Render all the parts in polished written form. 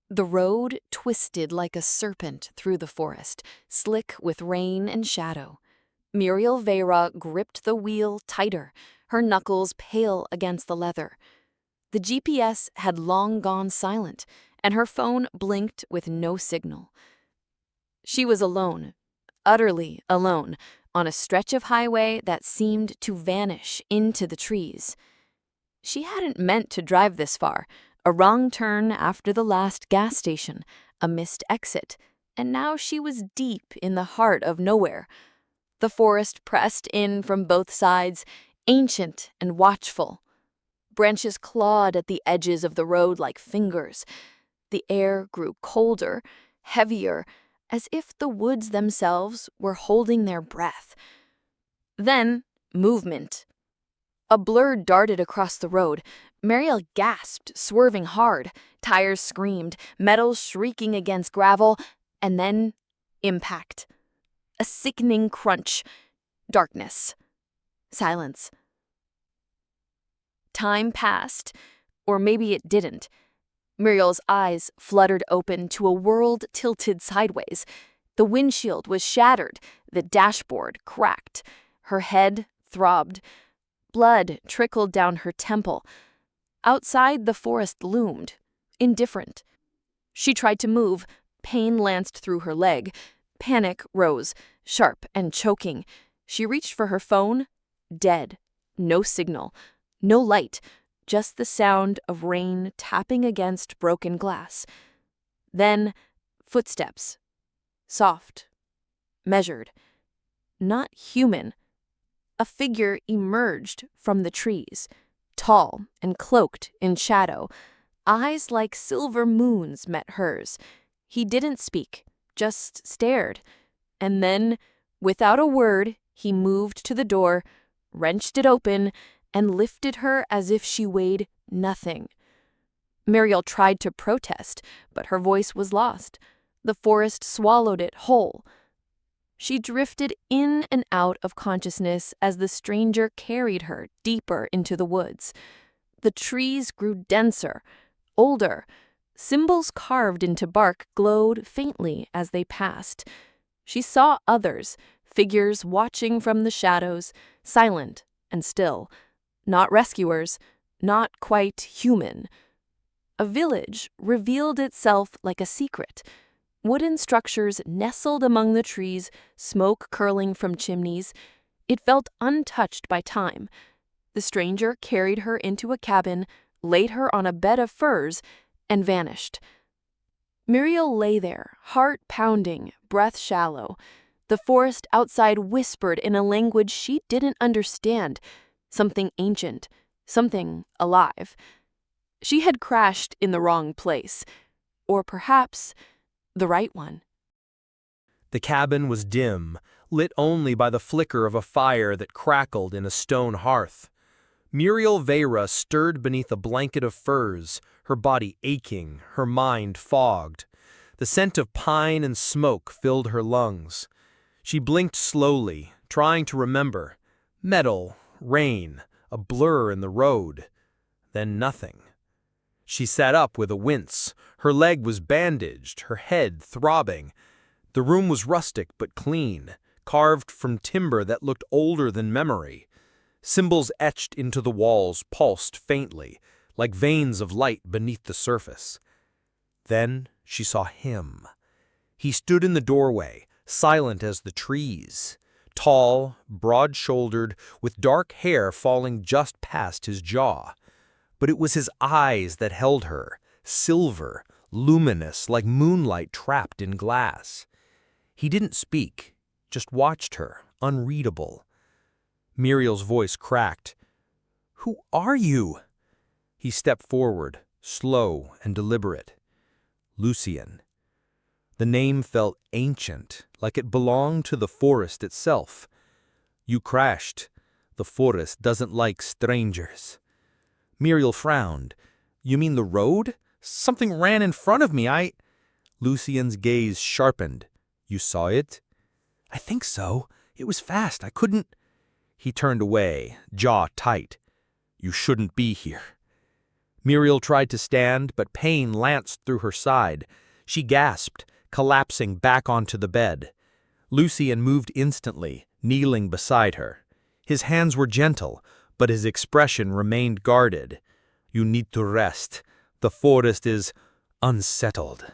The road twisted like a serpent through the forest, slick with rain and shadow. Miriel Veyra gripped the wheel tighter, her knuckles pale against the leather. The GPS had long gone silent, and her phone blinked with no signal. She was alone, utterly alone, on a stretch of highway that seemed to vanish into the trees. She hadn't meant to drive this far, a wrong turn after the last gas station, a missed exit, and now she was deep in the heart of nowhere. The forest pressed in from both sides, ancient and watchful. Branches clawed at the edges of the road like fingers. The air grew colder, heavier, as if the woods themselves were holding their breath. Then, movement. A blur darted across the road. Miriel gasped, swerving hard. Tires screamed, metal shrieking against gravel, and then impact. A sickening crunch. Darkness. Silence. Time passed, or maybe it didn't. Muriel's eyes fluttered open to a world tilted sideways. The windshield was shattered, the dashboard cracked. Her head throbbed. Blood trickled down her temple. Outside, the forest loomed, indifferent. She tried to move. Pain lanced through her leg. Panic rose, sharp and choking. She reached for her phone. Dead. No signal. No light. Just the sound of rain tapping against broken glass. Then, footsteps. Soft. Measured. Not human. A figure emerged from the trees, tall and cloaked in shadow. Eyes like silver moons met hers. He didn't speak, just stared. And then, without a word, he moved to the door, wrenched it open, and lifted her as if she weighed nothing. Miriel tried to protest, but her voice was lost. The forest swallowed it whole. She drifted in and out of consciousness as the stranger carried her deeper into the woods. The trees grew denser, older. Symbols carved into bark glowed faintly as they passed. She saw others, figures watching from the shadows, silent and still. Not rescuers, not quite human. A village revealed itself like a secret. Wooden structures nestled among the trees, smoke curling from chimneys. It felt untouched by time. The stranger carried her into a cabin, laid her on a bed of furs, and vanished. Miriel lay there, heart pounding, breath shallow. The forest outside whispered in a language she didn't understand. Something ancient, something alive. She had crashed in the wrong place, or perhaps the right one. The cabin was dim, lit only by the flicker of a fire that crackled in a stone hearth. Miriel Veyra stirred beneath a blanket of furs, her body aching, her mind fogged. The scent of pine and smoke filled her lungs. She blinked slowly, trying to remember. Metal, rain, a blur in the road. Then nothing. She sat up with a wince. Her leg was bandaged, her head throbbing. The room was rustic but clean, carved from timber that looked older than memory. Symbols etched into the walls pulsed faintly, like veins of light beneath the surface. Then she saw him. He stood in the doorway, silent as the trees. Tall, broad-shouldered, with dark hair falling just past his jaw. But it was his eyes that held her, silver, luminous like moonlight trapped in glass. He didn't speak, just watched her, unreadable. Muriel's voice cracked. "Who are you?" He stepped forward, slow and deliberate. Lucien. The name felt ancient, like it belonged to the forest itself. "You crashed. The forest doesn't like strangers." Miriel frowned. "You mean the road? Something ran in front of me, Lucien's gaze sharpened. "You saw it?" "I think so. It was fast. I couldn't—" He turned away, jaw tight. "You shouldn't be here." Miriel tried to stand, but pain lanced through her side. She gasped, collapsing back onto the bed. Lucien moved instantly, kneeling beside her. His hands were gentle, but his expression remained guarded. "You need to rest. The forest is unsettled."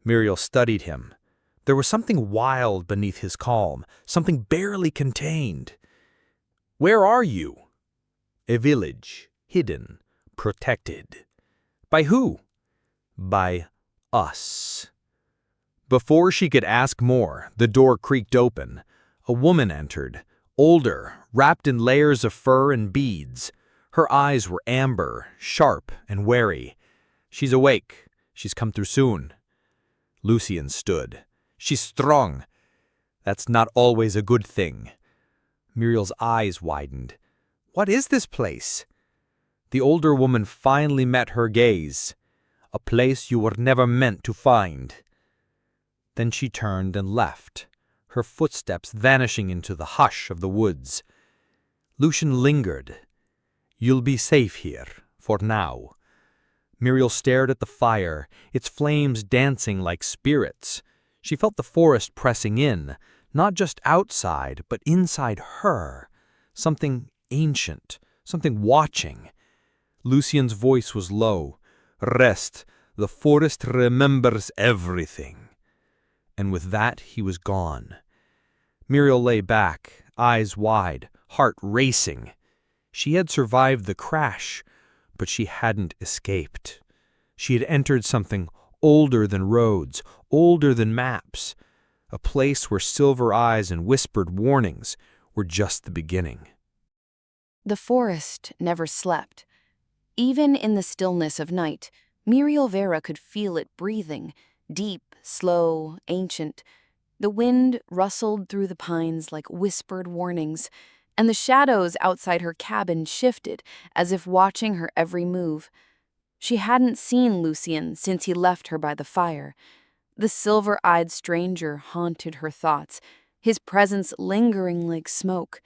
Miriel studied him. There was something wild beneath his calm, something barely contained. "Where are you?" "A village, hidden, protected." "By who?" "By us." Before she could ask more, the door creaked open. A woman entered, older, wrapped in layers of fur and beads. Her eyes were amber, sharp, and wary. "She's awake. She's come through soon." Lucien stood. "She's strong." "That's not always a good thing." Muriel's eyes widened. "What is this place?" The older woman finally met her gaze. "A place you were never meant to find." Then she turned and left, her footsteps vanishing into the hush of the woods. Lucien lingered. "You'll be safe here, for now." Miriel stared at the fire, its flames dancing like spirits. She felt the forest pressing in, not just outside, but inside her. Something ancient, something watching. Lucien's voice was low. "Rest. The forest remembers everything." And with that, he was gone. Miriel lay back, eyes wide, heart racing. She had survived the crash, but she hadn't escaped. She had entered something older than roads, older than maps, a place where silver eyes and whispered warnings were just the beginning. The forest never slept. Even in the stillness of night, Miriel Veyra could feel it breathing, deep, slow, ancient. The wind rustled through the pines like whispered warnings, and the shadows outside her cabin shifted as if watching her every move. She hadn't seen Lucien since he left her by the fire. The silver-eyed stranger haunted her thoughts, his presence lingering like smoke.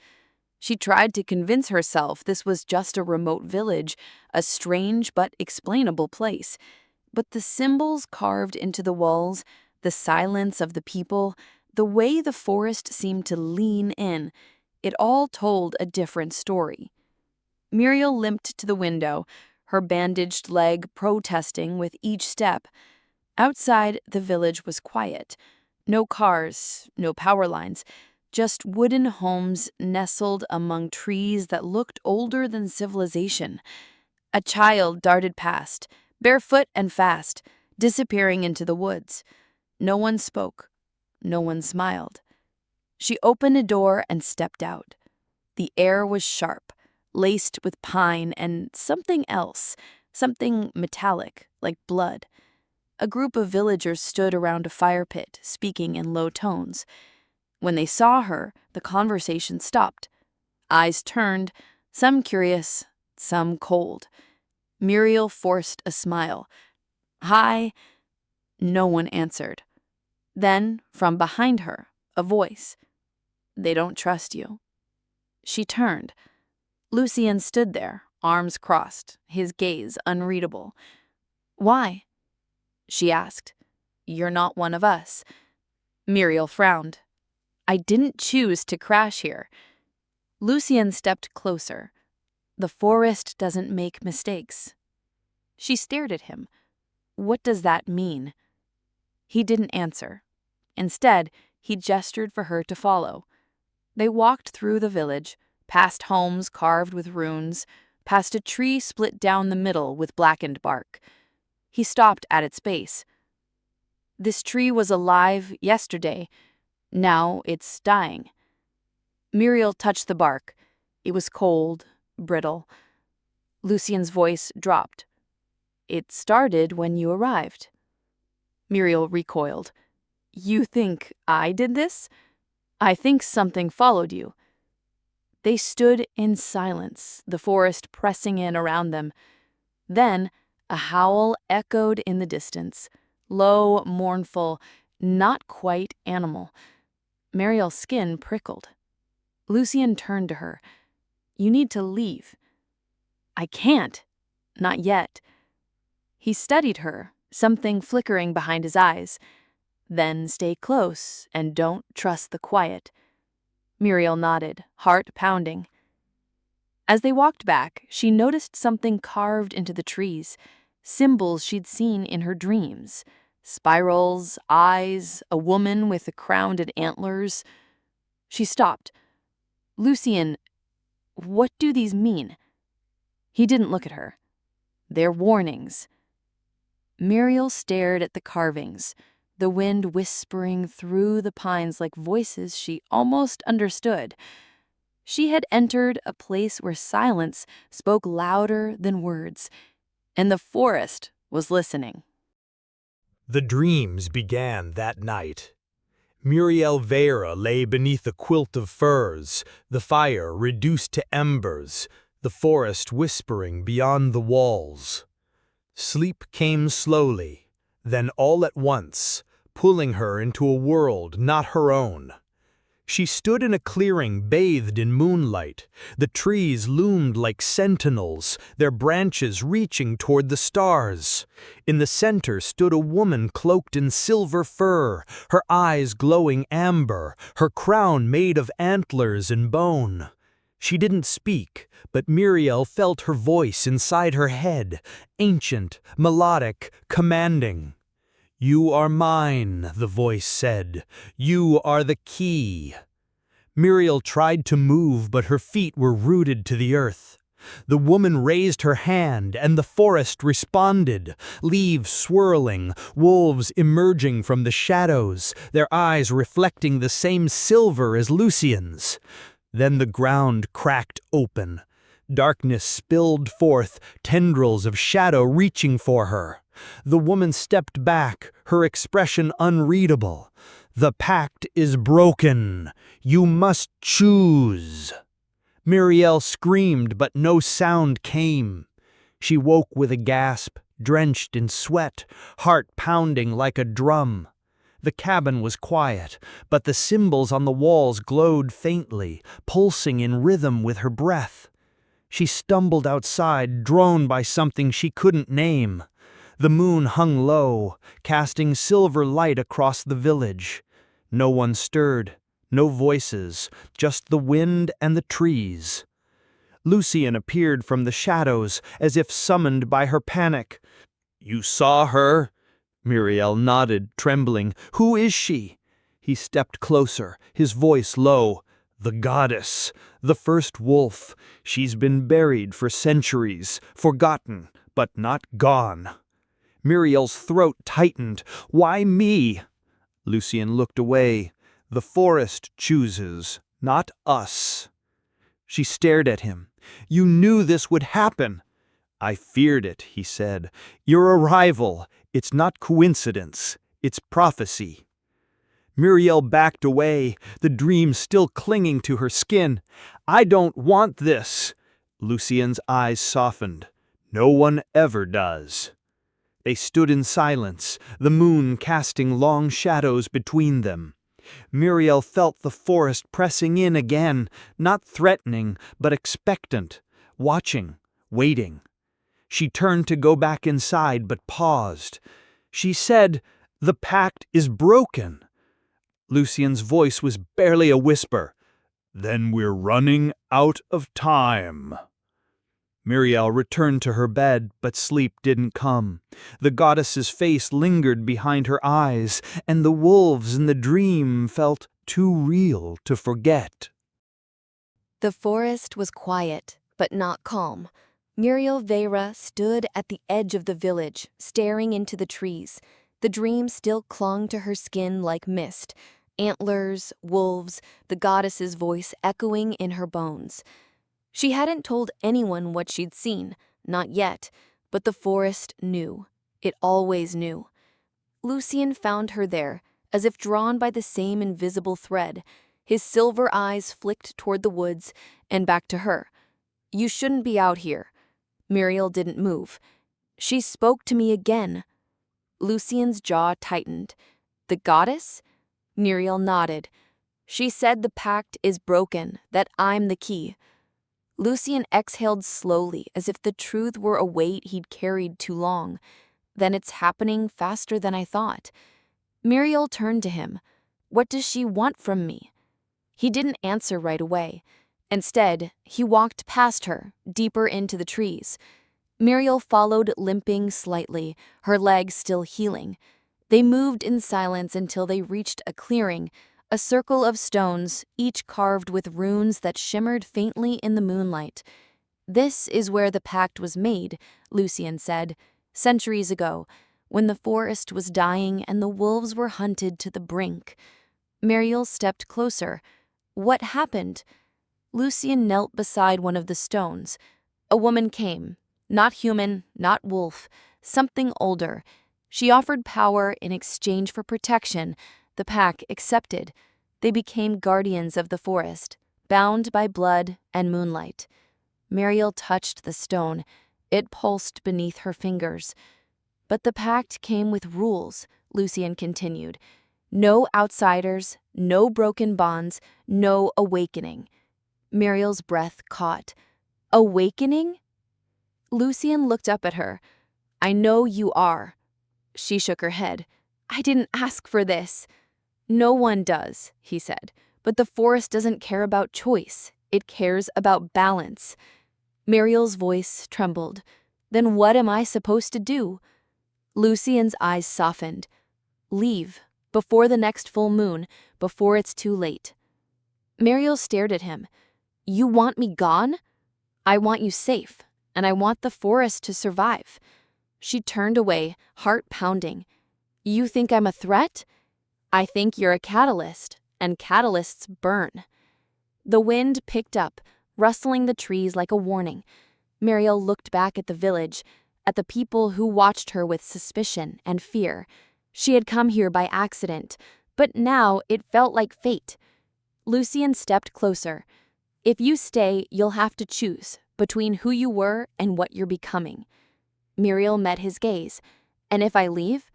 She tried to convince herself this was just a remote village, a strange but explainable place. But the symbols carved into the walls, the silence of the people, the way the forest seemed to lean in, it all told a different story. Miriel limped to the window, her bandaged leg protesting with each step. Outside, the village was quiet. No cars, no power lines, just wooden homes nestled among trees that looked older than civilization. A child darted past, barefoot and fast, disappearing into the woods. No one spoke. No one smiled. She opened a door and stepped out. The air was sharp, laced with pine and something else, something metallic, like blood. A group of villagers stood around a fire pit, speaking in low tones. When they saw her, the conversation stopped. Eyes turned, some curious, some cold. Miriel forced a smile. "Hi." No one answered. Then, from behind her, a voice. "They don't trust you." She turned. Lucien stood there, arms crossed, his gaze unreadable. "Why?" she asked. "You're not one of us." Miriel frowned. "I didn't choose to crash here." Lucien stepped closer. "The forest doesn't make mistakes." She stared at him. "What does that mean?" He didn't answer. Instead, he gestured for her to follow. They walked through the village, past homes carved with runes, past a tree split down the middle with blackened bark. He stopped at its base. "This tree was alive yesterday. Now it's dying." Miriel touched the bark. It was cold, brittle. Lucien's voice dropped. "It started when you arrived." Miriel recoiled. "You think I did this?" "I think something followed you." They stood in silence, the forest pressing in around them. Then a howl echoed in the distance, low, mournful, not quite animal. Muriel's skin prickled. Lucien turned to her. "You need to leave." "I can't." Not yet. He studied her, something flickering behind his eyes. Then stay close and don't trust the quiet. Miriel nodded, heart pounding. As they walked back, she noticed something carved into the trees, symbols she'd seen in her dreams. Spirals, eyes, a woman with a crown and antlers. She stopped. Lucien, what do these mean? He didn't look at her. They're warnings. Miriel stared at the carvings, the wind whispering through the pines like voices she almost understood. She had entered a place where silence spoke louder than words, and the forest was listening. The dreams began that night. Miriel Veyra lay beneath a quilt of furs, the fire reduced to embers, the forest whispering beyond the walls. Sleep came slowly, then all at once, pulling her into a world not her own. She stood in a clearing bathed in moonlight. The trees loomed like sentinels, their branches reaching toward the stars. In the center stood a woman cloaked in silver fur, her eyes glowing amber, her crown made of antlers and bone. She didn't speak, but Miriel felt her voice inside her head, ancient, melodic, commanding. "You are mine," the voice said. "You are the key." Miriel tried to move, but her feet were rooted to the earth. The woman raised her hand, and the forest responded, leaves swirling, wolves emerging from the shadows, their eyes reflecting the same silver as Lucien's. Then the ground cracked open. Darkness spilled forth, tendrils of shadow reaching for her. The woman stepped back, her expression unreadable. "The pact is broken. You must choose." Miriel screamed, but no sound came. She woke with a gasp, drenched in sweat, heart pounding like a drum. The cabin was quiet, but the symbols on the walls glowed faintly, pulsing in rhythm with her breath. She stumbled outside, drawn by something she couldn't name. The moon hung low, casting silver light across the village. No one stirred, no voices, just the wind and the trees. Lucien appeared from the shadows, as if summoned by her panic. "You saw her?" Miriel nodded, trembling. "Who is she?" He stepped closer, his voice low. "The goddess, the first wolf. She's been buried for centuries, forgotten, but not gone." Miriel's throat tightened. "Why me?" Lucien looked away. "The forest chooses, not us." She stared at him. "You knew this would happen." "I feared it," he said. "Your arrival, it's not coincidence, it's prophecy." Miriel backed away, the dream still clinging to her skin. "I don't want this." Lucien's eyes softened. "No one ever does." They stood in silence, the moon casting long shadows between them. Miriel felt the forest pressing in again, not threatening, but expectant, watching, waiting. She turned to go back inside, but paused. She said, "The pact is broken." Lucien's voice was barely a whisper. "Then we're running out of time." Miriel returned to her bed, but sleep didn't come. The goddess's face lingered behind her eyes, and the wolves in the dream felt too real to forget. The forest was quiet, but not calm. Miriel Veyra stood at the edge of the village, staring into the trees. The dream still clung to her skin like mist. Antlers, wolves, the goddess's voice echoing in her bones. She hadn't told anyone what she'd seen, not yet, but the forest knew. It always knew. Lucien found her there, as if drawn by the same invisible thread. His silver eyes flicked toward the woods and back to her. "You shouldn't be out here." Miriel didn't move. "She spoke to me again." Lucien's jaw tightened. "The goddess?" Miriel nodded. "She said the pact is broken, that I'm the key." Lucien exhaled slowly, as if the truth were a weight he'd carried too long. Then it's happening faster than I thought. Miriel turned to him. What does she want from me? He didn't answer right away. Instead, he walked past her, deeper into the trees. Miriel followed, limping slightly, her legs still healing. They moved in silence until they reached a clearing, a circle of stones, each carved with runes that shimmered faintly in the moonlight. This is where the pact was made, Lucien said, centuries ago, when the forest was dying and the wolves were hunted to the brink. Miriel stepped closer. What happened? Lucien knelt beside one of the stones. A woman came, not human, not wolf, something older. She offered power in exchange for protection. The pack accepted. They became guardians of the forest, bound by blood and moonlight. Miriel touched the stone. It pulsed beneath her fingers. But the pact came with rules, Lucien continued. No outsiders, no broken bonds, no awakening. Miriel's breath caught. Awakening? Lucien looked up at her. I know you are. She shook her head. I didn't ask for this. No one does, he said. But the forest doesn't care about choice. It cares about balance. Miriel's voice trembled. Then what am I supposed to do? Lucien's eyes softened. Leave. Before the next full moon. Before it's too late. Miriel stared at him. You want me gone? I want you safe, and I want the forest to survive. She turned away, heart pounding. You think I'm a threat? I think you're a catalyst, and catalysts burn. The wind picked up, rustling the trees like a warning. Miriel looked back at the village, at the people who watched her with suspicion and fear. She had come here by accident, but now it felt like fate. Lucien stepped closer. If you stay, you'll have to choose between who you were and what you're becoming. Miriel met his gaze. And if I leave?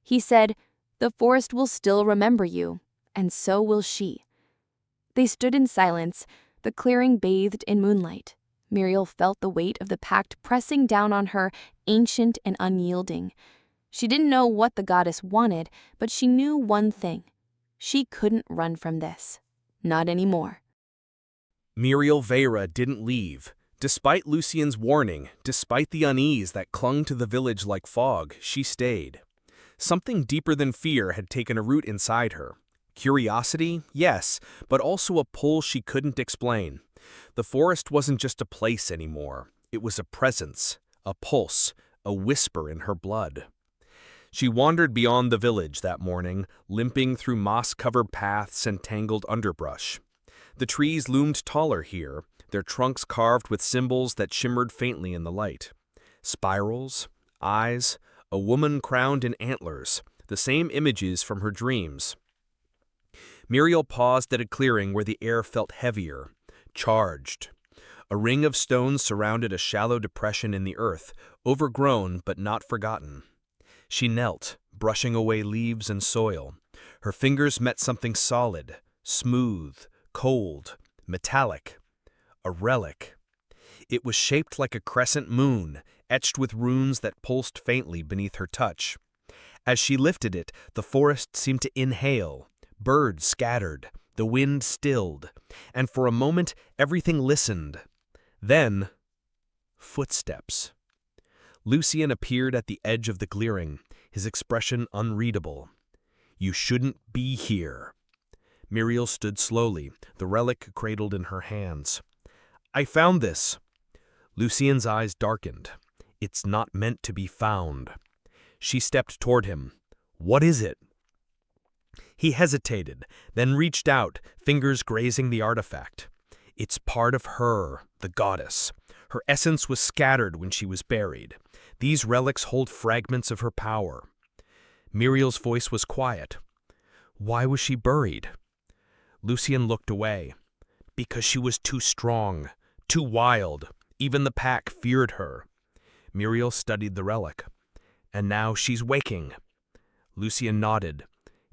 He said, the forest will still remember you, and so will she. They stood in silence, the clearing bathed in moonlight. Miriel felt the weight of the pact pressing down on her, ancient and unyielding. She didn't know what the goddess wanted, but she knew one thing. She couldn't run from this. Not anymore. Miriel Veyra didn't leave. Despite Lucien's warning, despite the unease that clung to the village like fog, she stayed. Something deeper than fear had taken a root inside her. Curiosity, yes, but also a pull she couldn't explain. The forest wasn't just a place anymore. It was a presence, a pulse, a whisper in her blood. She wandered beyond the village that morning, limping through moss-covered paths and tangled underbrush. The trees loomed taller here, their trunks carved with symbols that shimmered faintly in the light. Spirals, eyes, a woman crowned in antlers, the same images from her dreams. Miriel paused at a clearing where the air felt heavier, charged. A ring of stones surrounded a shallow depression in the earth, overgrown but not forgotten. She knelt, brushing away leaves and soil. Her fingers met something solid, smooth, cold, metallic. A relic. It was shaped like a crescent moon, etched with runes that pulsed faintly beneath her touch. As she lifted it, the forest seemed to inhale. Birds scattered, the wind stilled, and for a moment everything listened. Then, footsteps. Lucien appeared at the edge of the clearing, his expression unreadable. You shouldn't be here. Miriel stood slowly, the relic cradled in her hands. I found this. Lucien's eyes darkened. It's not meant to be found. She stepped toward him. What is it? He hesitated, then reached out, fingers grazing the artifact. It's part of her, the goddess. Her essence was scattered when she was buried. These relics hold fragments of her power. Miriel's voice was quiet. Why was she buried? Lucien looked away. Because she was too strong, too wild. Even the pack feared her. Miriel studied the relic. And now she's waking. Lucien nodded.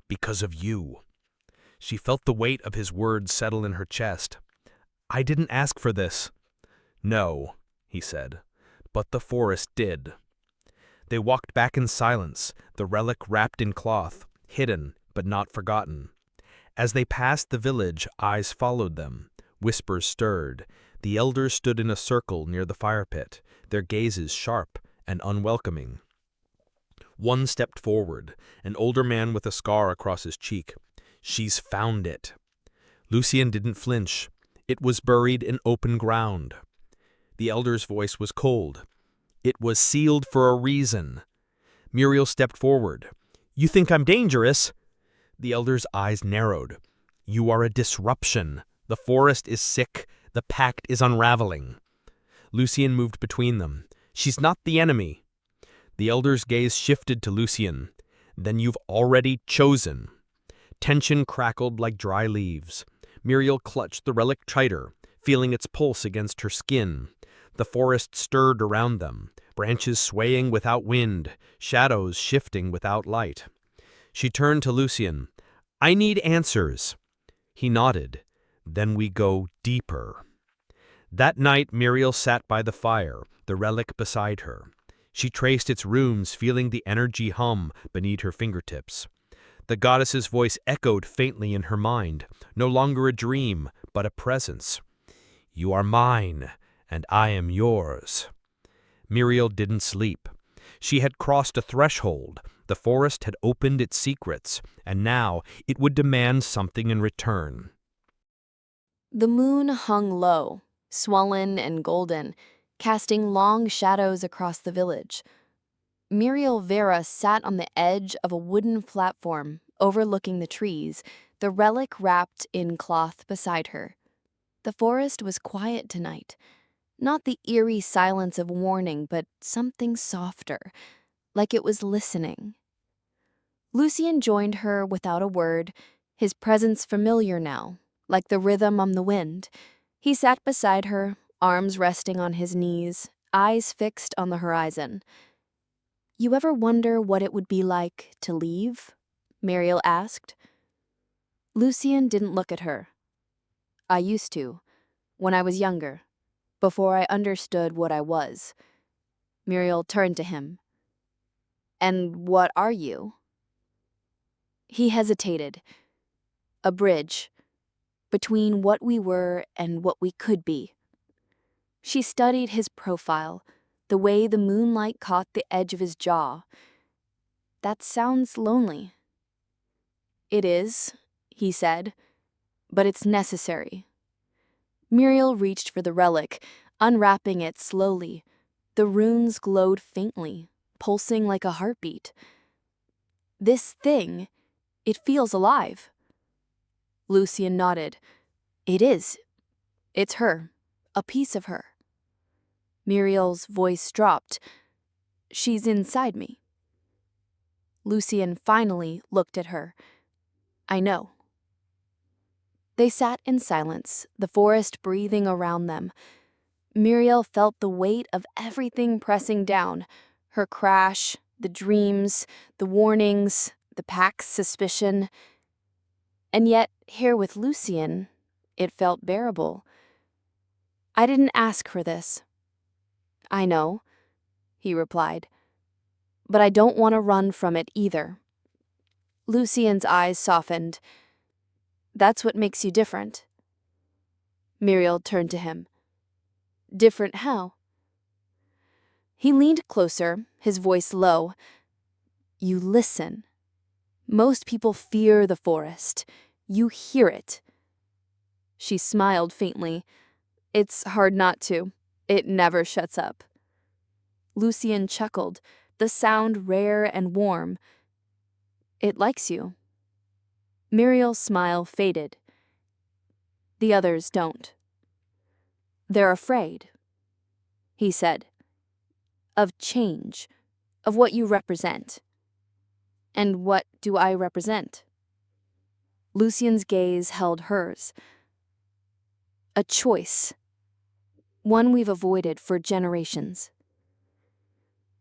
Because of you. She felt the weight of his words settle in her chest. I didn't ask for this. No, he said, but the forest did. They walked back in silence, the relic wrapped in cloth, hidden but not forgotten. As they passed the village, eyes followed them. Whispers stirred. The elders stood in a circle near the fire pit, their gazes sharp and unwelcoming. One stepped forward, an older man with a scar across his cheek. "She's found it." Lucien didn't flinch. It was buried in open ground. The elder's voice was cold. "It was sealed for a reason." Miriel stepped forward. "You think I'm dangerous?" The elder's eyes narrowed. "You are a disruption. The forest is sick. The pact is unraveling." Lucien moved between them. "She's not the enemy." The elder's gaze shifted to Lucien. "Then you've already chosen." Tension crackled like dry leaves. Miriel clutched the relic tighter, feeling its pulse against her skin. The forest stirred around them, branches swaying without wind, shadows shifting without light. She turned to Lucien. "I need answers." He nodded. "Then we go deeper." That night Miriel sat by the fire, the relic beside her. She traced its runes, feeling the energy hum beneath her fingertips. The goddess's voice echoed faintly in her mind, no longer a dream, but a presence. "You are mine, and I am yours." Miriel didn't sleep. She had crossed a threshold. The forest had opened its secrets, and now it would demand something in return. The moon hung low, swollen and golden, casting long shadows across the village. Miriel Veyra sat on the edge of a wooden platform overlooking the trees, the relic wrapped in cloth beside her. The forest was quiet tonight. Not the eerie silence of warning, but something softer, like it was listening. Lucien joined her without a word, his presence familiar now, like the rhythm on the wind. He sat beside her, arms resting on his knees, eyes fixed on the horizon. "You ever wonder what it would be like to leave?" Miriel asked. Lucien didn't look at her. "I used to, when I was younger, before I understood what I was." Miriel turned to him. "And what are you?" He hesitated. "A bridge between what we were and what we could be." She studied his profile, the way the moonlight caught the edge of his jaw. "That sounds lonely." "It is," he said, "but it's necessary." Miriel reached for the relic, unwrapping it slowly. The runes glowed faintly, pulsing like a heartbeat. "This thing, it feels alive." Lucien nodded. "It is. It's her, a piece of her." Miriel's voice dropped. "She's inside me." Lucien finally looked at her. "I know." They sat in silence, the forest breathing around them. Miriel felt the weight of everything pressing down, her crash, the dreams, the warnings, the pact's suspicion. And yet, here with Lucien, it felt bearable. "I didn't ask for this." "I know," he replied. "But I don't want to run from it either." Lucien's eyes softened. "That's what makes you different." Miriel turned to him. "Different how?" He leaned closer, his voice low. "You listen. Most people fear the forest. You hear it." She smiled faintly. "It's hard not to. It never shuts up." Lucien chuckled, the sound rare and warm. "It likes you." Miriel's smile faded. "The others don't." "They're afraid," he said. "Of change, of what you represent." "And what do I represent?" Lucien's gaze held hers. "A choice. One we've avoided for generations."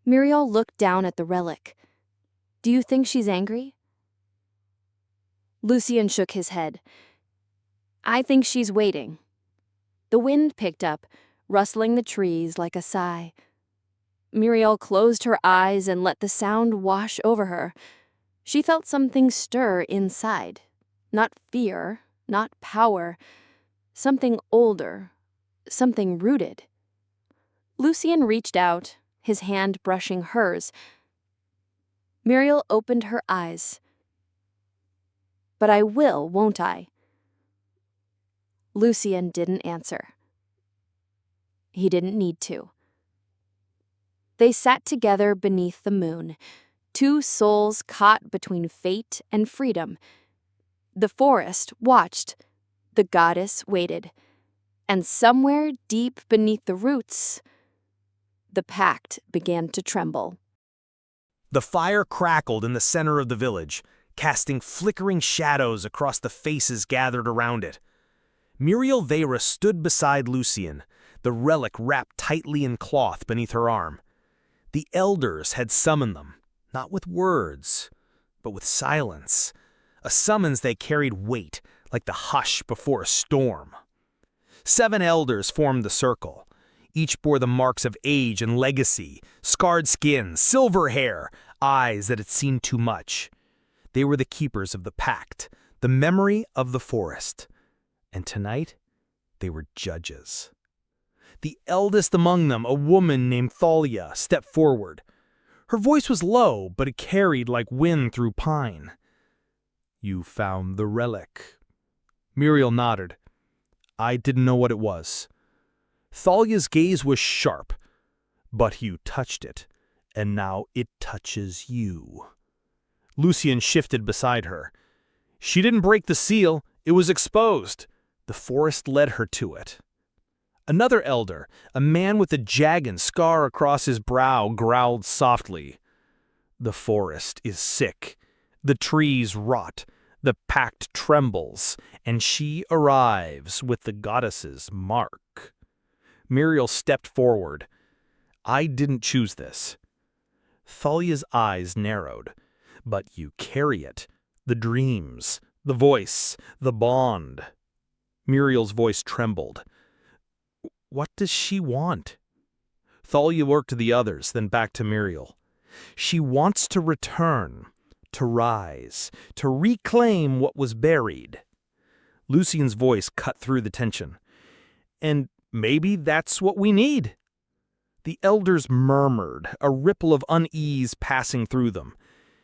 Miriel looked down at the relic. "Do you think she's angry?" Lucien shook his head. "I think she's waiting." The wind picked up, rustling the trees like a sigh. Miriel closed her eyes and let the sound wash over her. She felt something stir inside. Not fear, not power. Something older, something rooted. Lucien reached out, his hand brushing hers. Miriel opened her eyes. "But I will, won't I?" Lucien didn't answer. He didn't need to. They sat together beneath the moon, two souls caught between fate and freedom. The forest watched, the goddess waited, and somewhere deep beneath the roots, the pact began to tremble. The fire crackled in the center of the village, casting flickering shadows across the faces gathered around it. Miriel Veyra stood beside Lucien, the relic wrapped tightly in cloth beneath her arm. The elders had summoned them, not with words, but with silence. A summons they carried weight, like the hush before a storm. 7 elders formed the circle. Each bore the marks of age and legacy, scarred skin, silver hair, eyes that had seen too much. They were the keepers of the pact, the memory of the forest. And tonight, they were judges. The eldest among them, a woman named Thalia, stepped forward. Her voice was low, but it carried like wind through pine. "You found the relic." Miriel nodded. "I didn't know what it was." Thalia's gaze was sharp. "But you touched it, and now it touches you." Lucien shifted beside her. "She didn't break the seal, it was exposed. The forest led her to it." Another elder, a man with a jagged scar across his brow, growled softly. "The forest is sick. The trees rot. The pact trembles, and she arrives with the goddess's mark." Miriel stepped forward. "I didn't choose this." Thalia's eyes narrowed. "But you carry it. The dreams, the voice, the bond." Muriel's voice trembled. "What does she want?" Thalia worked to the others, then back to Miriel. "She wants to return, to rise, to reclaim what was buried." Lucien's voice cut through the tension. "And maybe that's what we need." The elders murmured, a ripple of unease passing through them.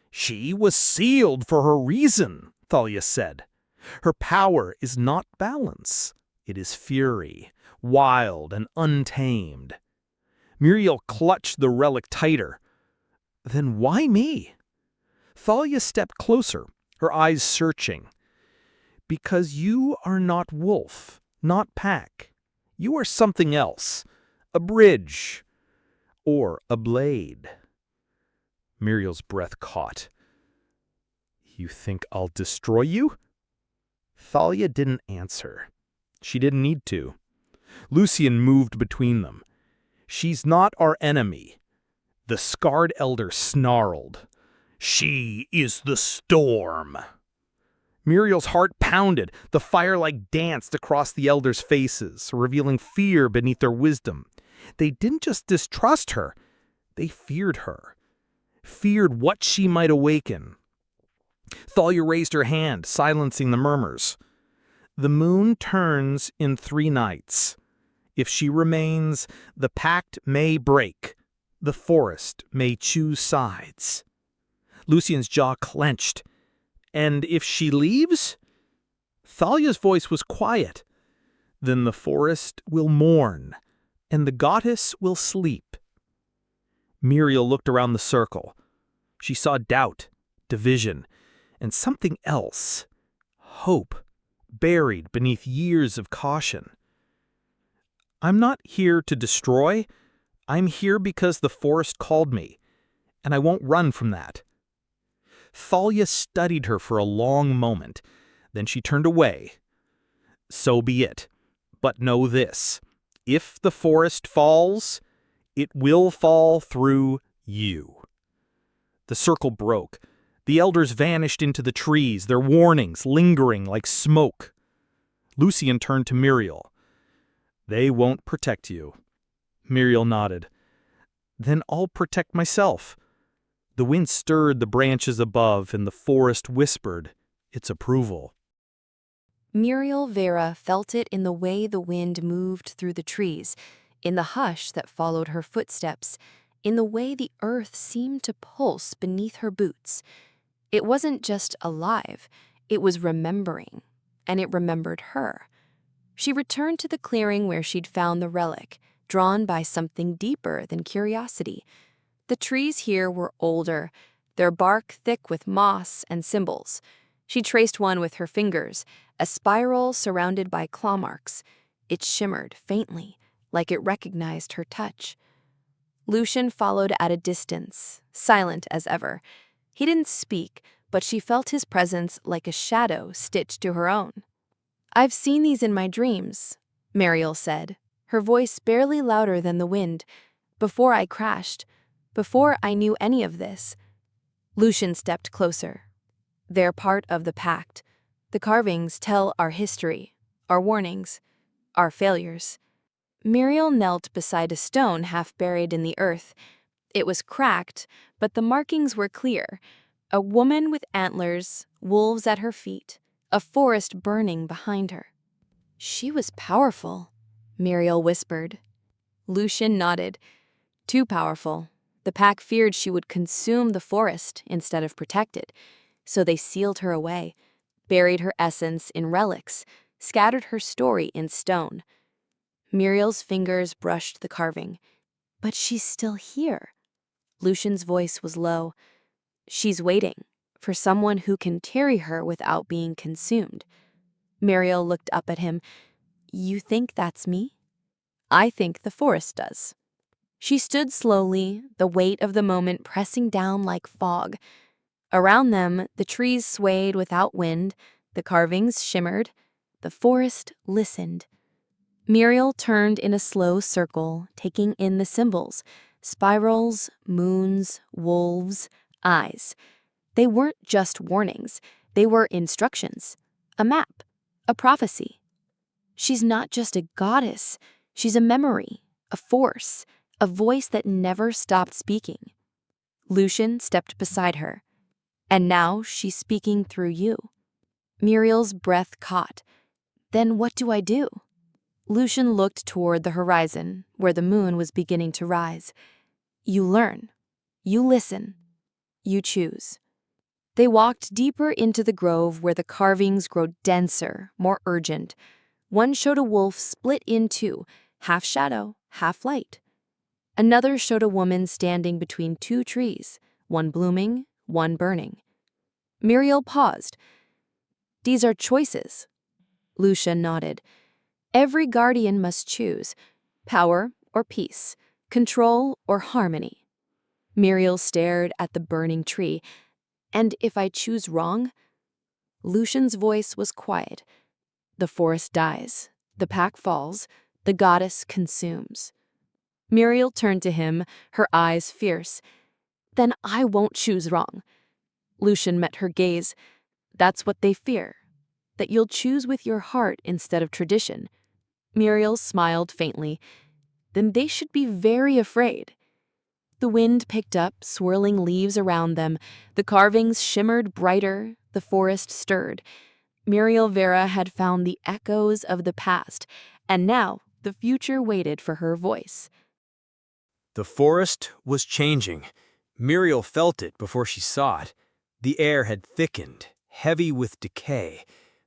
"She was sealed for her reason," Thalia said. "Her power is not balance. It is fury, wild and untamed." Miriel clutched the relic tighter. "Then why me?" Thalia stepped closer, her eyes searching. "Because you are not wolf, not pack. You are something else, a bridge, or a blade." Muriel's breath caught. "You think I'll destroy you?" Thalia didn't answer. She didn't need to. Lucien moved between them. "She's not our enemy." The scarred elder snarled. "She is the storm." Muriel's heart pounded. The firelight danced across the elders' faces, revealing fear beneath their wisdom. They didn't just distrust her. They feared her. Feared what she might awaken. Thalia raised her hand, silencing the murmurs. "The moon turns in 3 nights. If she remains, the pact may break. The forest may choose sides." Lucien's jaw clenched. "And if she leaves?" Thalia's voice was quiet. "Then the forest will mourn, and the goddess will sleep." Miriel looked around the circle. She saw doubt, division, and something else. Hope, buried beneath years of caution. "I'm not here to destroy. I'm here because the forest called me, and I won't run from that." Thalia studied her for a long moment. Then she turned away. "So be it. But know this. If the forest falls, it will fall through you." The circle broke. The elders vanished into the trees, their warnings lingering like smoke. Lucien turned to Miriel. They won't protect you. Miriel nodded. Then I'll protect myself. The wind stirred the branches above, and the forest whispered its approval. Miriel Veyra felt it in the way the wind moved through the trees, in the hush that followed her footsteps, in the way the earth seemed to pulse beneath her boots. It wasn't just alive, it was remembering, and it remembered her. She returned to the clearing where she'd found the relic, drawn by something deeper than curiosity. The trees here were older, their bark thick with moss and symbols. She traced one with her fingers, a spiral surrounded by claw marks. It shimmered faintly, like it recognized her touch. Lucien followed at a distance, silent as ever. He didn't speak, but she felt his presence like a shadow stitched to her own. "I've seen these in my dreams," Miriel said, her voice barely louder than the wind. "Before I crashed, before I knew any of this." Lucien stepped closer. "They're part of the pact. The carvings tell our history, our warnings, our failures." Miriel knelt beside a stone half buried in the earth. It was cracked, but the markings were clear. A woman with antlers, wolves at her feet, a forest burning behind her. "She was powerful," Miriel whispered. Lucien nodded. "Too powerful. The pack feared she would consume the forest instead of protect it, so they sealed her away, buried her essence in relics, scattered her story in stone." Muriel's fingers brushed the carving. "But she's still here." Lucien's voice was low. "She's waiting for someone who can carry her without being consumed." Miriel looked up at him. "You think that's me?" "I think the forest does." She stood slowly, the weight of the moment pressing down like fog. Around them, the trees swayed without wind, the carvings shimmered, the forest listened. Miriel turned in a slow circle, taking in the symbols: spirals, moons, wolves, eyes. They weren't just warnings, they were instructions, a map, a prophecy. She's not just a goddess, she's a memory, a force, a voice that never stopped speaking. Lucien stepped beside her. "And now she's speaking through you." Muriel's breath caught. "Then what do I do?" Lucien looked toward the horizon, where the moon was beginning to rise. "You learn. You listen. You choose." They walked deeper into the grove where the carvings grew denser, more urgent. One showed a wolf split in two, half shadow, half light. Another showed a woman standing between two trees, one blooming, one burning. Miriel paused. "These are choices." Lucien nodded. "Every guardian must choose power or peace, control or harmony." Miriel stared at the burning tree. "And if I choose wrong?" Lucien's voice was quiet. "The forest dies, the pack falls, the goddess consumes." Miriel turned to him, her eyes fierce. "Then I won't choose wrong." Lucien met her gaze. "That's what they fear, that you'll choose with your heart instead of tradition." Muriel smiled faintly. "Then they should be very afraid." The wind picked up, swirling leaves around them. The carvings shimmered brighter, the forest stirred. Miriel Veyra had found the echoes of the past, and now the future waited for her voice. The forest was changing. Miriel felt it before she saw it. The air had thickened, heavy with decay.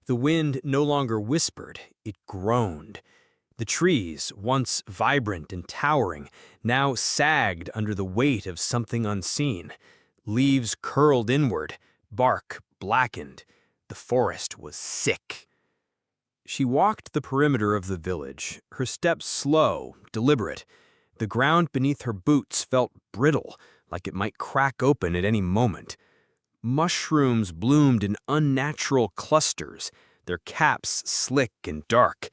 The wind no longer whispered, it groaned. The trees, once vibrant and towering, now sagged under the weight of something unseen. Leaves curled inward, bark blackened. The forest was sick. She walked the perimeter of the village, her steps slow, deliberate. The ground beneath her boots felt brittle, like it might crack open at any moment. Mushrooms bloomed in unnatural clusters, their caps slick and dark.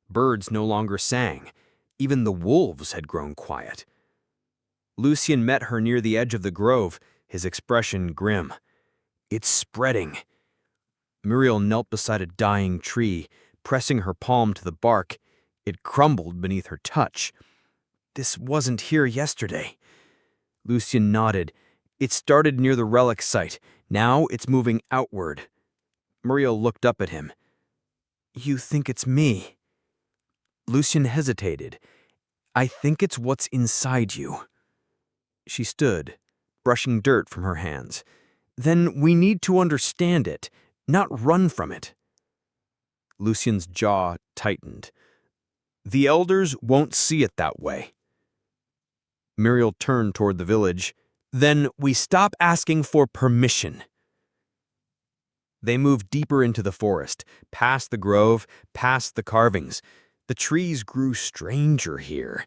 Birds no longer sang. Even the wolves had grown quiet. Lucien met her near the edge of the grove, his expression grim. "It's spreading." Muriel knelt beside a dying tree, pressing her palm to the bark. It crumbled beneath her touch. "This wasn't here yesterday." Lucien nodded. "It started near the relic site. Now it's moving outward." Muriel looked up at him. "You think it's me?" Lucien hesitated. "I think it's what's inside you." She stood, brushing dirt from her hands. "Then we need to understand it, not run from it." Lucien's jaw tightened. "The elders won't see it that way." Muriel turned toward the village. "Then we stop asking for permission." They moved deeper into the forest, past the grove, past the carvings. The trees grew stranger here,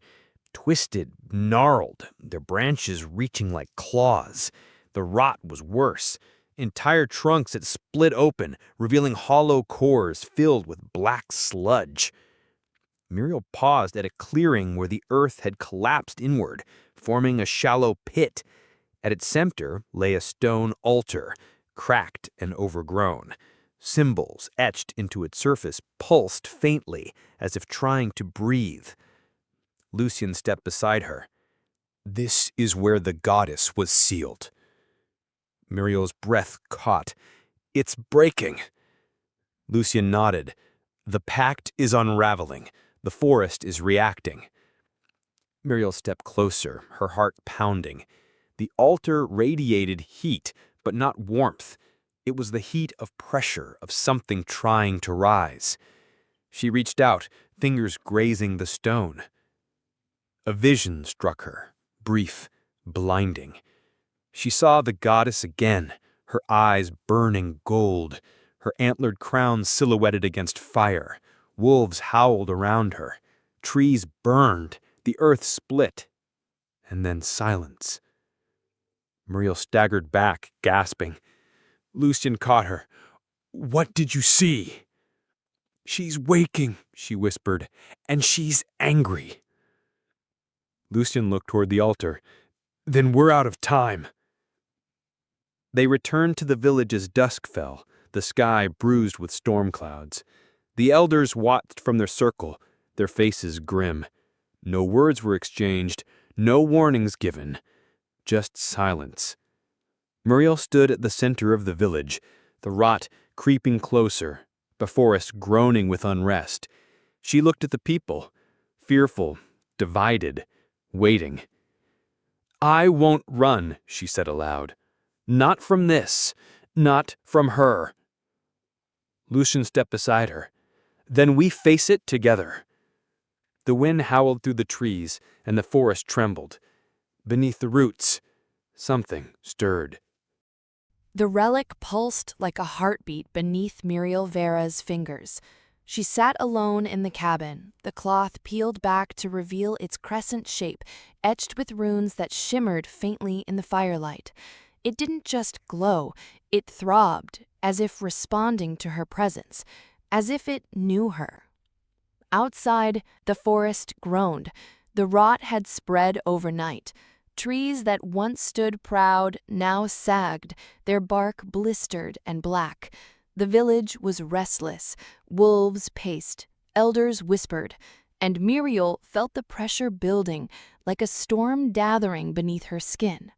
twisted, gnarled, their branches reaching like claws. The rot was worse. Entire trunks had split open, revealing hollow cores filled with black sludge. Muriel paused at a clearing where the earth had collapsed inward, forming a shallow pit. At its center lay a stone altar, cracked and overgrown. Symbols etched into its surface pulsed faintly, as if trying to breathe. Lucien stepped beside her. "This is where the goddess was sealed." Muriel's breath caught. "It's breaking." Lucien nodded. "The pact is unraveling. The forest is reacting." Muriel stepped closer, her heart pounding. The altar radiated heat, but not warmth. It was the heat of pressure, of something trying to rise. She reached out, fingers grazing the stone. A vision struck her, brief, blinding. She saw the goddess again, her eyes burning gold, her antlered crown silhouetted against fire. Wolves howled around her. Trees burned, the earth split, and then silence. Muriel staggered back, gasping. Lucien caught her. "What did you see?" "She's waking," she whispered, "and she's angry." Lucien looked toward the altar. "Then we're out of time." They returned to the village as dusk fell, the sky bruised with storm clouds. The elders watched from their circle, their faces grim. No words were exchanged, no warnings given, just silence. Muriel stood at the center of the village, the rot creeping closer, the forest groaning with unrest. She looked at the people, fearful, divided, waiting. "I won't run," she said aloud. "Not from this, not from her." Lucien stepped beside her. "Then we face it together." The wind howled through the trees, and the forest trembled. Beneath the roots, something stirred. The relic pulsed like a heartbeat beneath Miriel Veyra's fingers. She sat alone in the cabin, the cloth peeled back to reveal its crescent shape, etched with runes that shimmered faintly in the firelight. It didn't just glow, it throbbed, as if responding to her presence, as if it knew her. Outside, the forest groaned. The rot had spread overnight. Trees that once stood proud now sagged, their bark blistered and black. The village was restless. Wolves paced, elders whispered, and Muriel felt the pressure building, like a storm gathering beneath her skin.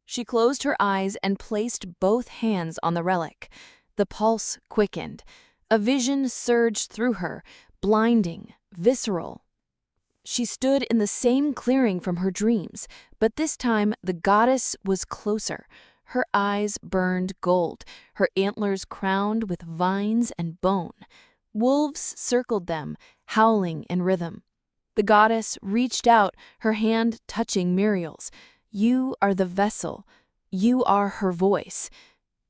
She closed her eyes and placed both hands on the relic. The pulse quickened. A vision surged through her, blinding, visceral. She stood in the same clearing from her dreams, but this time the goddess was closer. Her eyes burned gold, her antlers crowned with vines and bone. Wolves circled them, howling in rhythm. The goddess reached out, her hand touching Muriel's. "You are the vessel. You are her voice."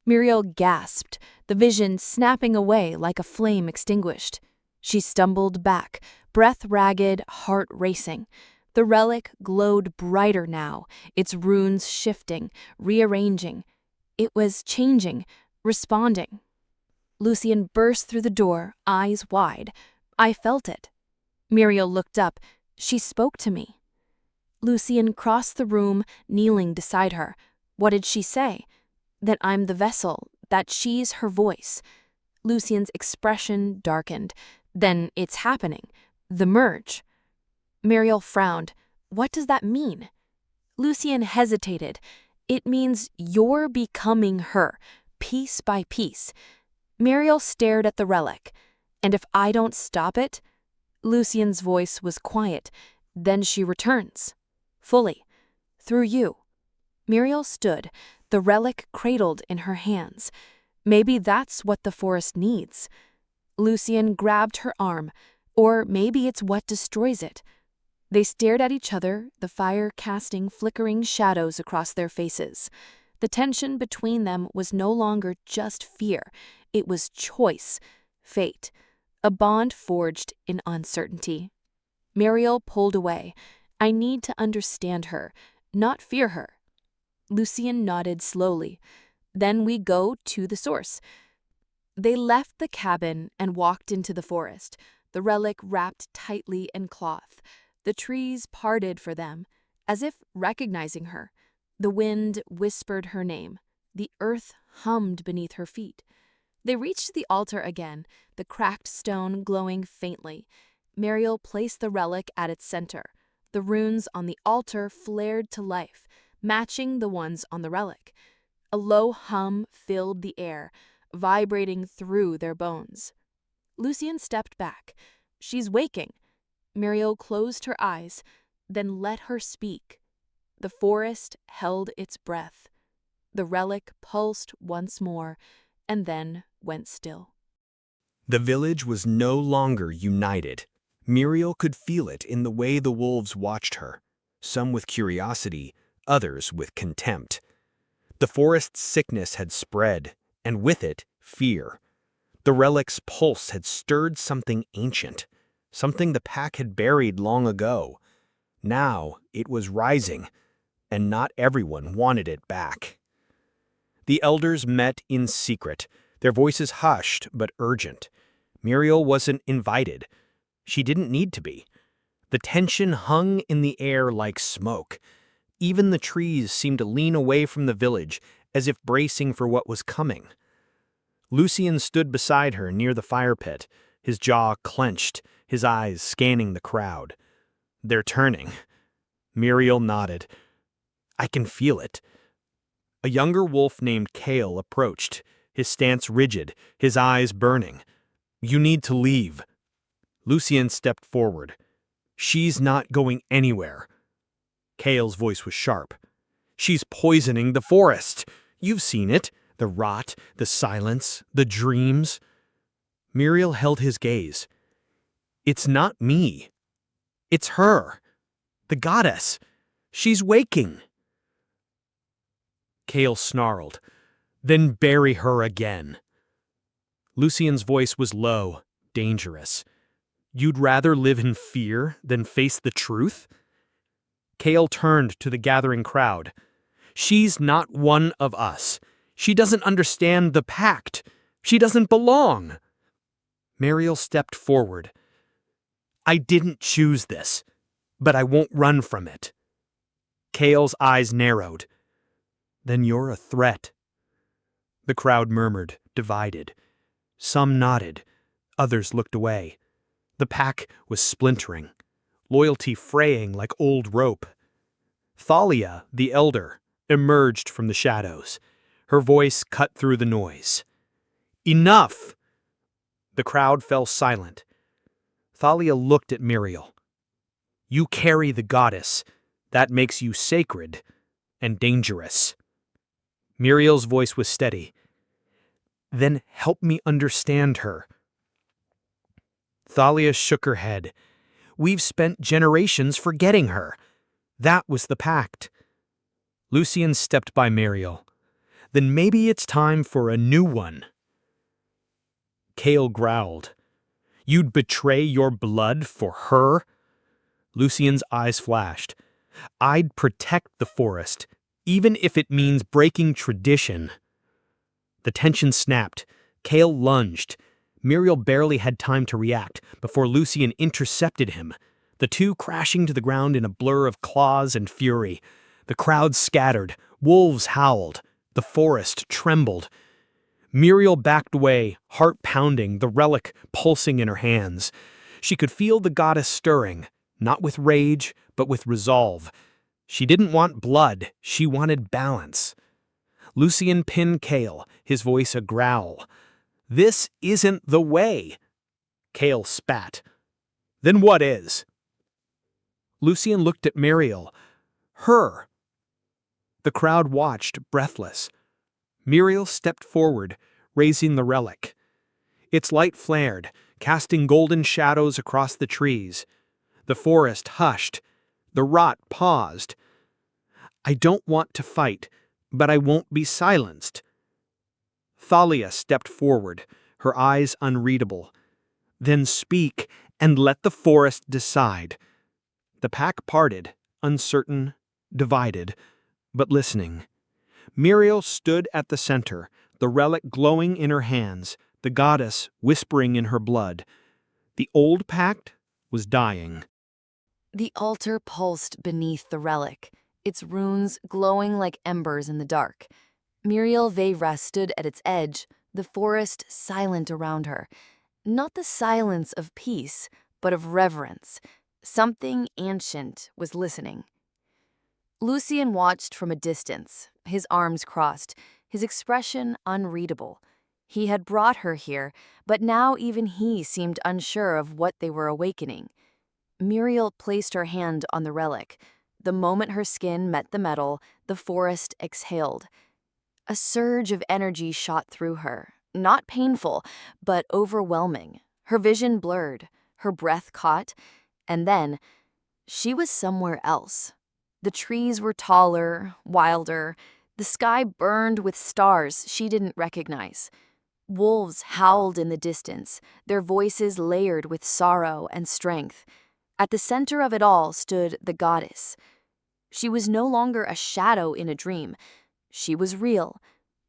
Muriel gasped, the vision snapping away like a flame extinguished. She stumbled back, breath ragged, heart racing. The relic glowed brighter now, its runes shifting, rearranging. It was changing, responding. Lucien burst through the door, eyes wide. I felt it. Muriel looked up. She spoke to me. Lucien crossed the room, kneeling beside her. What did she say? That I'm the vessel, that she's her voice. Lucien's expression darkened. Then it's happening. The merge. Miriel frowned. What does that mean? Lucien hesitated. It means you're becoming her, piece by piece. Miriel stared at the relic. And if I don't stop it? Lucien's voice was quiet. Then she returns. Fully. Through you. Miriel stood, the relic cradled in her hands. Maybe that's what the forest needs. Lucien grabbed her arm, or maybe it's what destroys it. They stared at each other, the fire casting flickering shadows across their faces. The tension between them was no longer just fear, it was choice, fate, a bond forged in uncertainty. Miriel pulled away. I need to understand her, not fear her. Lucien nodded slowly. Then we go to the source. They left the cabin and walked into the forest, the relic wrapped tightly in cloth. The trees parted for them, as if recognizing her. The wind whispered her name. The earth hummed beneath her feet. They reached the altar again, the cracked stone glowing faintly. Miriel placed the relic at its center. The runes on the altar flared to life, matching the ones on the relic. A low hum filled the air, vibrating through their bones. Lucien stepped back. She's waking. Miriel closed her eyes, then let her speak. The forest held its breath. The relic pulsed once more, and then went still. The village was no longer united. Miriel could feel it in the way the wolves watched her, some with curiosity, others with contempt. The forest's sickness had spread, and with it, fear. The relic's pulse had stirred something ancient, something the pack had buried long ago. Now it was rising, and not everyone wanted it back. The elders met in secret, their voices hushed but urgent. Miriel wasn't invited. She didn't need to be. The tension hung in the air like smoke. Even the trees seemed to lean away from the village, as if bracing for what was coming. Lucien stood beside her near the fire pit, his jaw clenched, his eyes scanning the crowd. They're turning. Miriel nodded. I can feel it. A younger wolf named Kale approached, his stance rigid, his eyes burning. You need to leave. Lucien stepped forward. She's not going anywhere. Kale's voice was sharp. She's poisoning the forest. You've seen it. The rot, the silence, the dreams. Miriel held his gaze. It's not me. It's her. The goddess. She's waking. Kale snarled. Then bury her again. Lucien's voice was low, dangerous. You'd rather live in fear than face the truth? Kale turned to the gathering crowd. She's not one of us. She doesn't understand the pact. She doesn't belong. Miriel stepped forward. I didn't choose this, but I won't run from it. Kale's eyes narrowed. Then you're a threat. The crowd murmured, divided. Some nodded, others looked away. The pack was splintering, loyalty fraying like old rope. Thalia, the elder, emerged from the shadows. Her voice cut through the noise. Enough! The crowd fell silent. Thalia looked at Miriel. You carry the goddess. That makes you sacred and dangerous. Miriel's voice was steady. Then help me understand her. Thalia shook her head. We've spent generations forgetting her. That was the pact. Lucien stepped by Miriel. Then maybe it's time for a new one. Kale growled. You'd betray your blood for her? Lucien's eyes flashed. I'd protect the forest, even if it means breaking tradition. The tension snapped. Kale lunged. Miriel barely had time to react before Lucien intercepted him, the two crashing to the ground in a blur of claws and fury. The crowd scattered. Wolves howled. The forest trembled. Miriel backed away, heart pounding, the relic pulsing in her hands. She could feel the goddess stirring, not with rage, but with resolve. She didn't want blood, she wanted balance. Lucien pinned Kale, his voice a growl. "This isn't the way." Kale spat. "Then what is?" Lucien looked at Miriel. Her. The crowd watched, breathless. Miriel stepped forward, raising the relic. Its light flared, casting golden shadows across the trees. The forest hushed. The rot paused. "I don't want to fight, but I won't be silenced." Thalia stepped forward, her eyes unreadable. "Then speak, and let the forest decide." The pack parted, uncertain, divided, but listening. Miriel stood at the center, the relic glowing in her hands, the goddess whispering in her blood. The old pact was dying. The altar pulsed beneath the relic, its runes glowing like embers in the dark. Miriel Veyra stood at its edge, the forest silent around her. Not the silence of peace, but of reverence. Something ancient was listening. Lucien watched from a distance, his arms crossed, his expression unreadable. He had brought her here, but now even he seemed unsure of what they were awakening. Miriel placed her hand on the relic. The moment her skin met the metal, the forest exhaled. A surge of energy shot through her, not painful, but overwhelming. Her vision blurred, her breath caught, and then she was somewhere else. The trees were taller, wilder. The sky burned with stars she didn't recognize. Wolves howled in the distance, their voices layered with sorrow and strength. At the center of it all stood the goddess. She was no longer a shadow in a dream. She was real,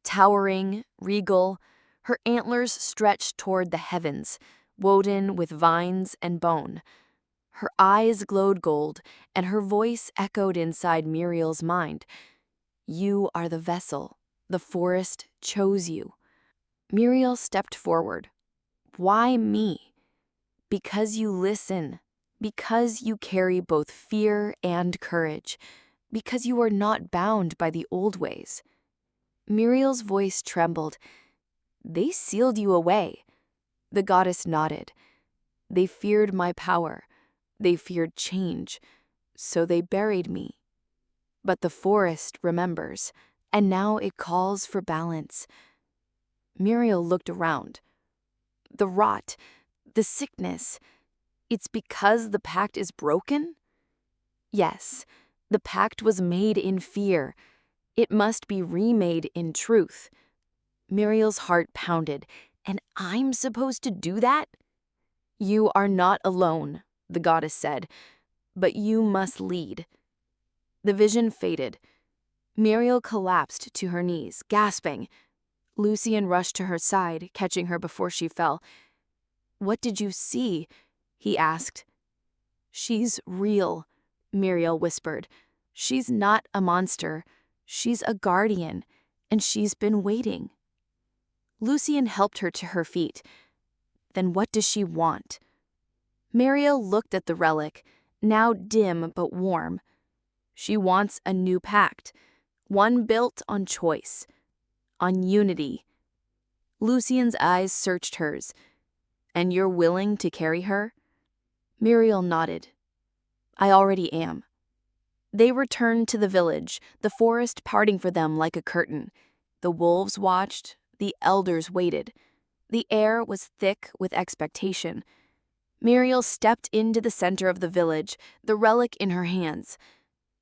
towering, regal. Her antlers stretched toward the heavens, woven with vines and bone. Her eyes glowed gold, and her voice echoed inside Miriel's mind. "You are the vessel. The forest chose you." Miriel stepped forward. "Why me?" "Because you listen. Because you carry both fear and courage. Because you are not bound by the old ways." Miriel's voice trembled. "They sealed you away." The goddess nodded. "They feared my power. They feared change. So they buried me. But the forest remembers, and now it calls for balance." Miriel looked around. The rot, the sickness, it's because the pact is broken? Yes, the pact was made in fear. It must be remade in truth. Miriel's heart pounded. And I'm supposed to do that? "You are not alone," the goddess said, "but you must lead." The vision faded. Miriel collapsed to her knees, gasping. Lucien rushed to her side, catching her before she fell. "What did you see?" he asked. "She's real," Miriel whispered. "She's not a monster. She's a guardian, and she's been waiting." Lucien helped her to her feet. "Then what does she want?" Miriel looked at the relic, now dim but warm. "She wants a new pact, one built on choice, on unity." Lucien's eyes searched hers. "And you're willing to carry her?" Miriel nodded. "I already am." They returned to the village, the forest parting for them like a curtain. The wolves watched, the elders waited. The air was thick with expectation. Miriel stepped into the center of the village, the relic in her hands.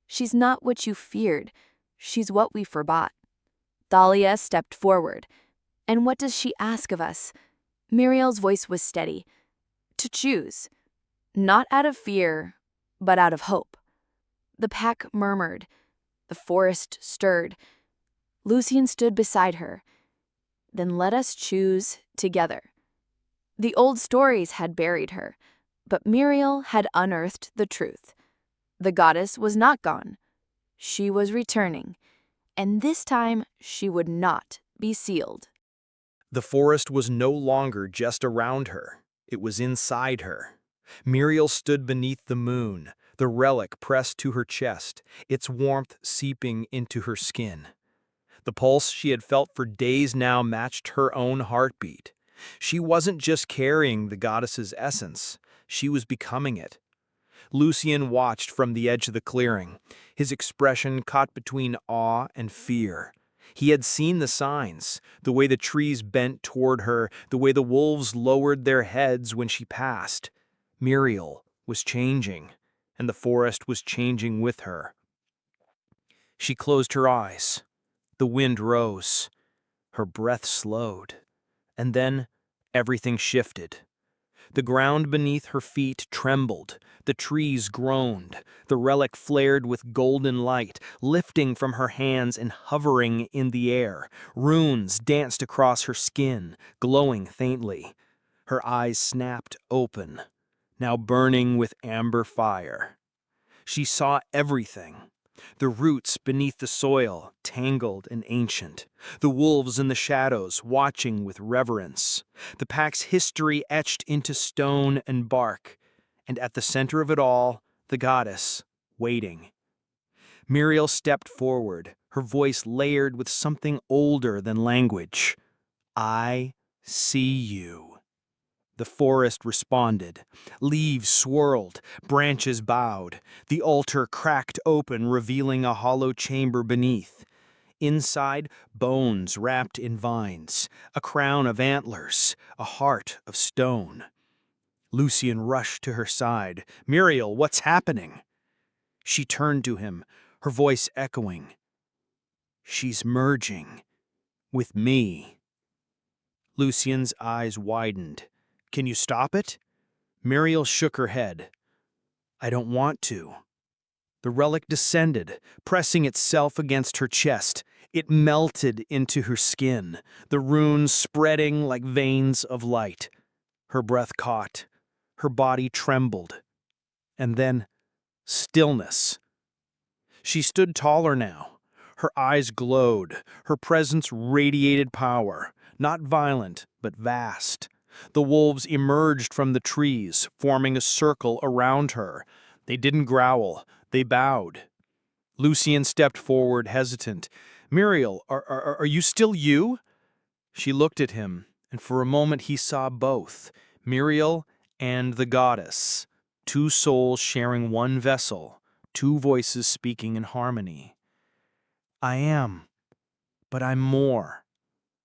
"She's not what you feared. She's what we forbought." Thalia stepped forward. "And what does she ask of us?" Miriel's voice was steady. "To choose. Not out of fear, but out of hope." The pack murmured. The forest stirred. Lucien stood beside her. "Then let us choose together." The old stories had buried her, but Miriel had unearthed the truth. The goddess was not gone. She was returning, and this time she would not be sealed. The forest was no longer just around her. It was inside her. Miriel stood beneath the moon, the relic pressed to her chest, its warmth seeping into her skin. The pulse she had felt for days now matched her own heartbeat. She wasn't just carrying the goddess's essence, she was becoming it. Lucien watched from the edge of the clearing, his expression caught between awe and fear. He had seen the signs, the way the trees bent toward her, the way the wolves lowered their heads when she passed. Miriel was changing, and the forest was changing with her. She closed her eyes. The wind rose. Her breath slowed. And then everything shifted. The ground beneath her feet trembled. The trees groaned. The relic flared with golden light, lifting from her hands and hovering in the air. Runes danced across her skin, glowing faintly. Her eyes snapped open, now burning with amber fire. She saw everything. The roots beneath the soil, tangled and ancient. The wolves in the shadows, watching with reverence. The pack's history etched into stone and bark. And at the center of it all, the goddess, waiting. Miriel stepped forward, her voice layered with something older than language. I see you. The forest responded. Leaves swirled, branches bowed. The altar cracked open, revealing a hollow chamber beneath. Inside, bones wrapped in vines, a crown of antlers, a heart of stone. Lucien rushed to her side. Miriel, what's happening? She turned to him, her voice echoing. She's merging with me. Lucien's eyes widened. Can you stop it? Miriel shook her head. I don't want to. The relic descended, pressing itself against her chest. It melted into her skin, the runes spreading like veins of light. Her breath caught. Her body trembled. And then, stillness. She stood taller now. Her eyes glowed. Her presence radiated power, not violent, but vast. The wolves emerged from the trees, forming a circle around her. They didn't growl. They bowed. Lucien stepped forward, hesitant. Miriel, are you still you? She looked at him, and for a moment he saw both, Miriel and the goddess, two souls sharing one vessel, two voices speaking in harmony. I am, but I'm more,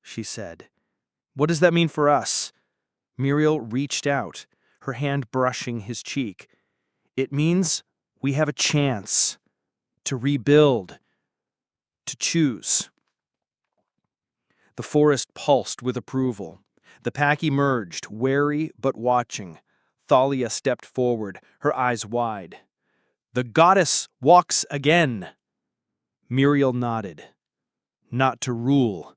she said. What does that mean for us? Miriel reached out, her hand brushing his cheek. It means we have a chance to rebuild, to choose. The forest pulsed with approval. The pack emerged, wary but watching. Thalia stepped forward, her eyes wide. The goddess walks again. Miriel nodded. Not to rule,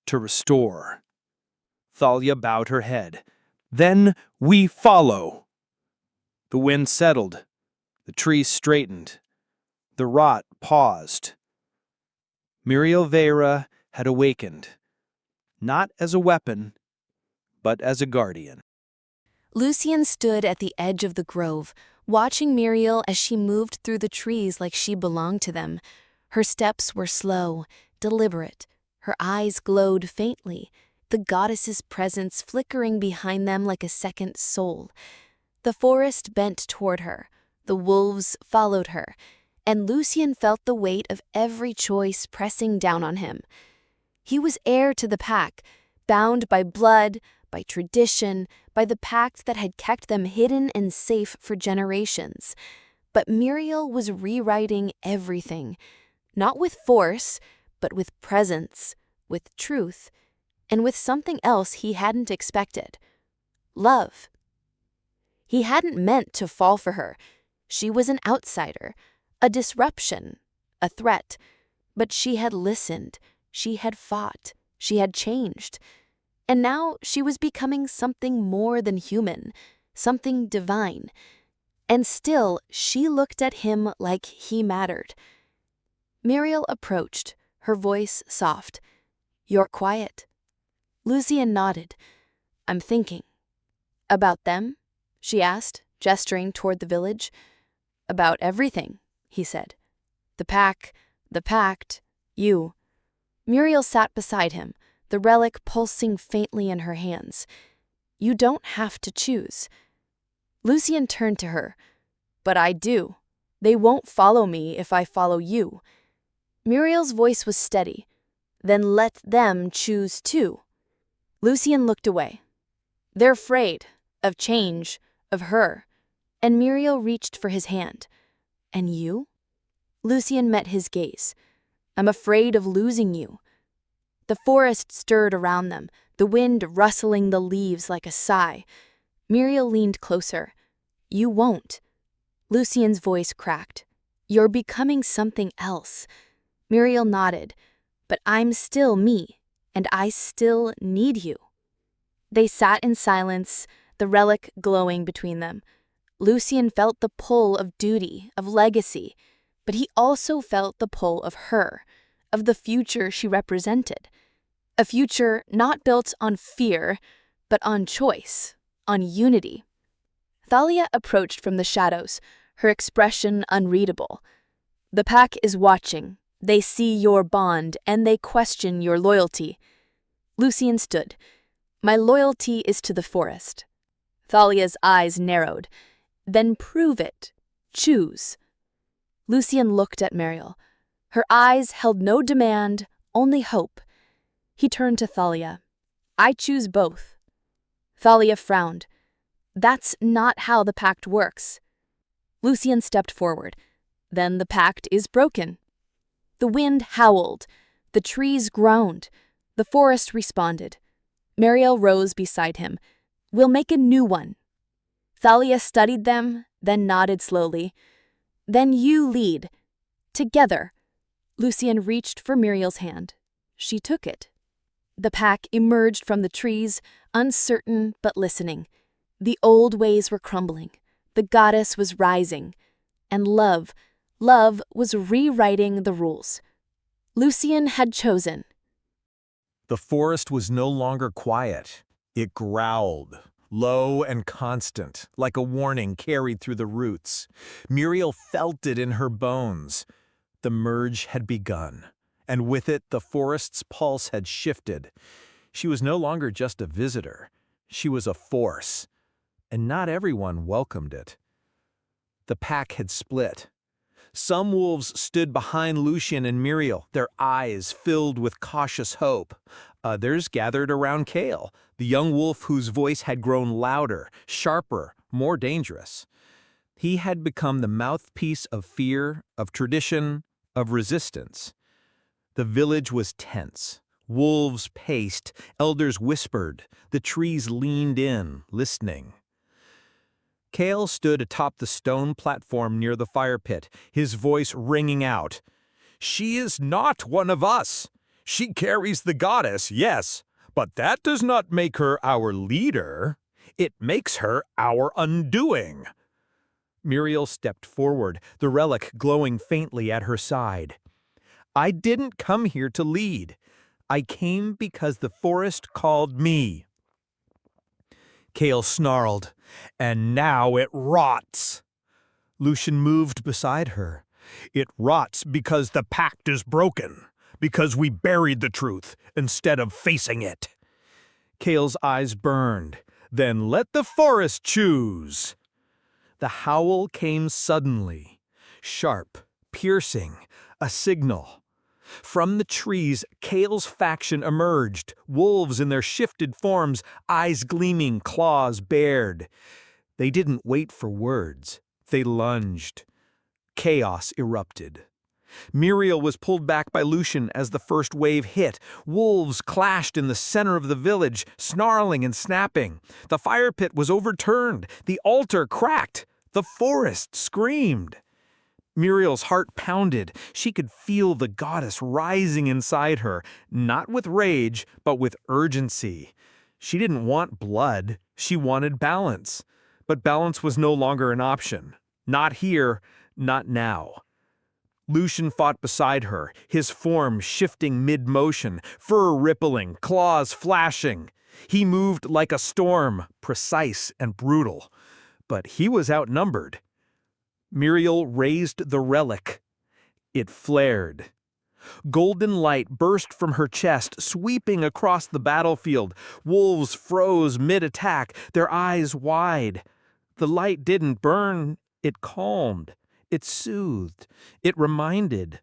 to restore. Thalia bowed her head. Then we follow. The wind settled. The trees straightened. The rot paused. Miriel Veyra had awakened, not as a weapon, but as a guardian. Lucien stood at the edge of the grove, watching Miriel as she moved through the trees like she belonged to them. Her steps were slow, deliberate. Her eyes glowed faintly, the goddess's presence flickering behind them like a second soul. The forest bent toward her. The wolves followed her, and Lucien felt the weight of every choice pressing down on him. He was heir to the pack, bound by blood, by tradition, by the pact that had kept them hidden and safe for generations. But Miriel was rewriting everything, not with force, but with presence, with truth, and with something else he hadn't expected: love. He hadn't meant to fall for her. She was an outsider, a disruption, a threat. But she had listened, she had fought, she had changed. And now she was becoming something more than human, something divine. And still, she looked at him like he mattered. Miriel approached, her voice soft. You're quiet. Lucien nodded. I'm thinking. About them? She asked, gesturing toward the village. "About everything," he said. "The pact, you." Muriel sat beside him, the relic pulsing faintly in her hands. "You don't have to choose." Lucien turned to her. "But I do. They won't follow me if I follow you." Muriel's voice was steady. "Then let them choose too." Lucien looked away. "They're afraid of change, of her." And Muriel reached for his hand. "And you?" Lucien met his gaze. "I'm afraid of losing you." The forest stirred around them, the wind rustling the leaves like a sigh. Muriel leaned closer. "You won't." Lucien's voice cracked. "You're becoming something else." Muriel nodded. "But I'm still me, and I still need you." They sat in silence, the relic glowing between them. Lucien felt the pull of duty, of legacy, but he also felt the pull of her, of the future she represented. A future not built on fear, but on choice, on unity. Thalia approached from the shadows, her expression unreadable. "The pack is watching. They see your bond, and they question your loyalty." Lucien stood. "My loyalty is to the forest." Thalia's eyes narrowed. "Then prove it. Choose." Lucien looked at Miriel. Her eyes held no demand, only hope. He turned to Thalia. "I choose both." Thalia frowned. "That's not how the pact works." Lucien stepped forward. "Then the pact is broken." The wind howled. The trees groaned. The forest responded. Miriel rose beside him. "We'll make a new one." Thalia studied them, then nodded slowly. "Then you lead. Together." Lucien reached for Muriel's hand. She took it. The pack emerged from the trees, uncertain but listening. The old ways were crumbling. The goddess was rising. And love was rewriting the rules. Lucien had chosen. The forest was no longer quiet. It growled, low and constant, like a warning carried through the roots. Muriel felt it in her bones. The merge had begun, and with it the forest's pulse had shifted. She was no longer just a visitor. She was a force, and not everyone welcomed it. The pack had split. Some wolves stood behind Lucien and Miriel, their eyes filled with cautious hope. Others gathered around Kale, the young wolf whose voice had grown louder, sharper, more dangerous. He had become the mouthpiece of fear, of tradition, of resistance. The village was tense. Wolves paced, elders whispered, the trees leaned in, listening. Kale stood atop the stone platform near the fire pit, his voice ringing out. "She is not one of us. She carries the goddess, yes, but that does not make her our leader. It makes her our undoing." Muriel stepped forward, the relic glowing faintly at her side. "I didn't come here to lead. I came because the forest called me." Kale snarled. "And now it rots." Lucien moved beside her. "It rots because the pact is broken, because we buried the truth instead of facing it." Kale's eyes burned. "Then let the forest choose." The howl came suddenly, sharp, piercing, a signal. From the trees, Kale's faction emerged, wolves in their shifted forms, eyes gleaming, claws bared. They didn't wait for words. They lunged. Chaos erupted. Muriel was pulled back by Lucien as the first wave hit. Wolves clashed in the center of the village, snarling and snapping. The fire pit was overturned. The altar cracked. The forest screamed. Muriel's heart pounded. She could feel the goddess rising inside her, not with rage, but with urgency. She didn't want blood. She wanted balance. But balance was no longer an option. Not here, not now. Lucien fought beside her, his form shifting mid-motion, fur rippling, claws flashing. He moved like a storm, precise and brutal. but he was outnumbered. Miriel raised the relic. It flared. Golden light burst from her chest, sweeping across the battlefield. Wolves froze mid-attack, their eyes wide. The light didn't burn, it calmed. It soothed. It reminded.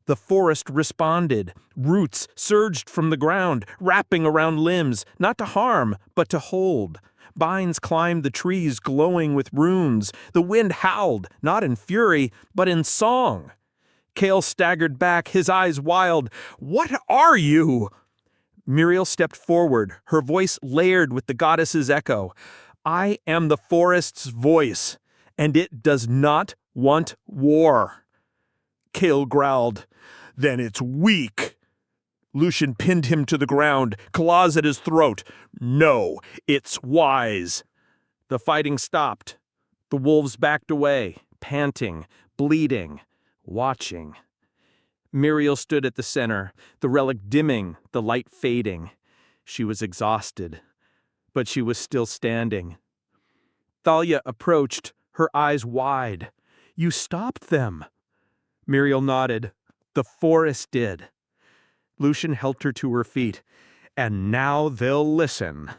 The forest responded. Roots surged from the ground, wrapping around limbs, not to harm, but to hold. Vines climbed the trees, glowing with runes. The wind howled, not in fury, but in song. Cale staggered back, his eyes wild. "What are you?" Miriel stepped forward, her voice layered with the goddess's echo. "I am the forest's voice, and it does not want war." Cale growled. "Then it's weak." Lucien pinned him to the ground, claws at his throat. "No, it's wise." The fighting stopped. The wolves backed away, panting, bleeding, watching. Miriel stood at the center, the relic dimming, the light fading. She was exhausted, but she was still standing. Thalia approached, her eyes wide. "You stopped them." Miriel nodded. "The forest did." Lucien helped her to her feet. "And now they'll listen."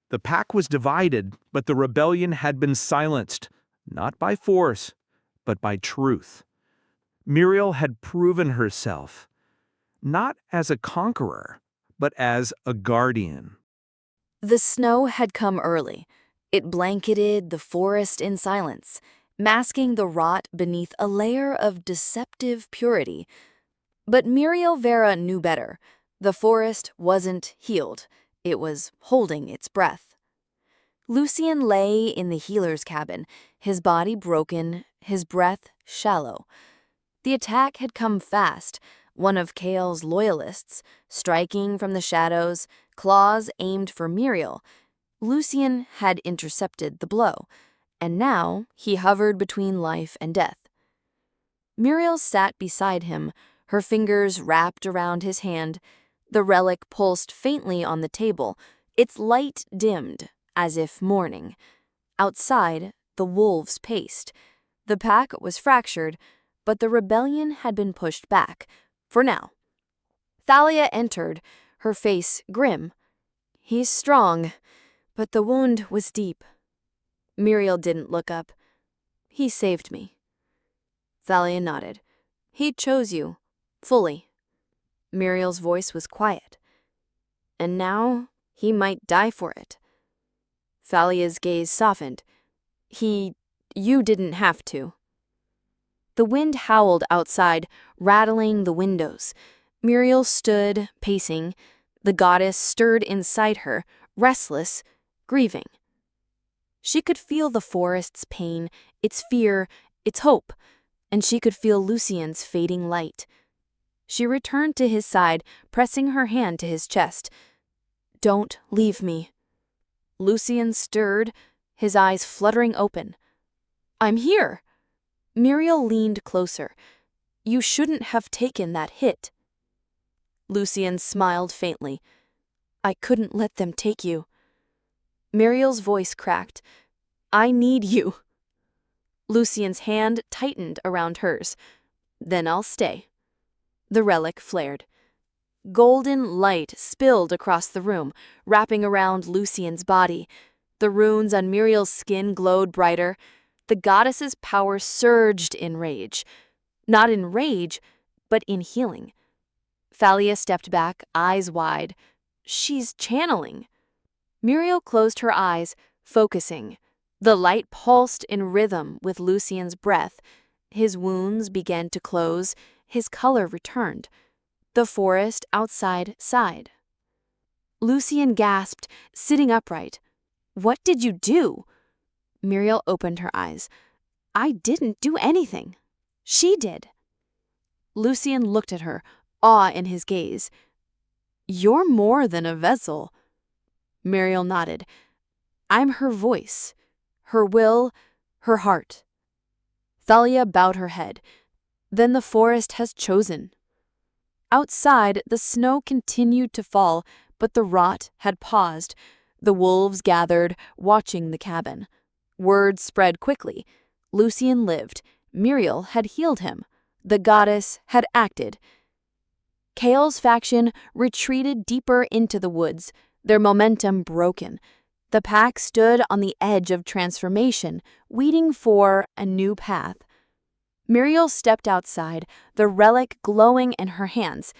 The pack was divided, but the rebellion had been silenced, not by force, but by truth. Miriel had proven herself, not as a conqueror, but as a guardian. The snow had come early. It blanketed the forest in silence, masking the rot beneath a layer of deceptive purity. But Miriel Veyra knew better. The forest wasn't healed. It was holding its breath. Lucien lay in the healer's cabin, his body broken, his breath shallow. The attack had come fast, one of Cale's loyalists, striking from the shadows, claws aimed for Miriel. Lucien had intercepted the blow, and now he hovered between life and death. Miriel sat beside him, her fingers wrapped around his hand. The relic pulsed faintly on the table, its light dimmed, as if mourning. Outside, the wolves paced. The pack was fractured, but the rebellion had been pushed back, for now. Thalia entered, her face grim. "He's strong, but the wound was deep." Miriel didn't look up. "He saved me." Thalia nodded. "He chose you, fully." Miriel's voice was quiet. "And now he might die for it." Thalia's gaze softened. You didn't have to." The wind howled outside, rattling the windows. Miriel stood, pacing. The goddess stirred inside her, restless, grieving. She could feel the forest's pain, its fear, its hope, and she could feel Lucien's fading light. She returned to his side, pressing her hand to his chest. "Don't leave me." Lucien stirred, his eyes fluttering open. "I'm here." Miriel leaned closer. "You shouldn't have taken that hit." Lucien smiled faintly. "I couldn't let them take you." Miriel's voice cracked. "I need you." Lucien's hand tightened around hers. "Then I'll stay." The relic flared. Golden light spilled across the room, wrapping around Lucien's body. The runes on Miriel's skin glowed brighter. The goddess's power surged in rage. Not in rage, but in healing. Thalia stepped back, eyes wide. "She's channeling." Miriel closed her eyes, focusing. The light pulsed in rhythm with Lucien's breath. His wounds began to close, his color returned. The forest outside sighed. Lucien gasped, sitting upright. "What did you do?" Miriel opened her eyes. "I didn't do anything. She did." Lucien looked at her, awe in his gaze. "You're more than a vessel." Miriel nodded. "I'm her voice, her will, her heart." Thalia bowed her head. "Then the forest has chosen." Outside, the snow continued to fall, but the rot had paused. The wolves gathered, watching the cabin. Word spread quickly. Lucien lived. Miriel had healed him. The goddess had acted. Chaol's faction retreated deeper into the woods, their momentum broken. The pack stood on the edge of transformation, waiting for a new path. Miriel stepped outside, the relic glowing in her hands.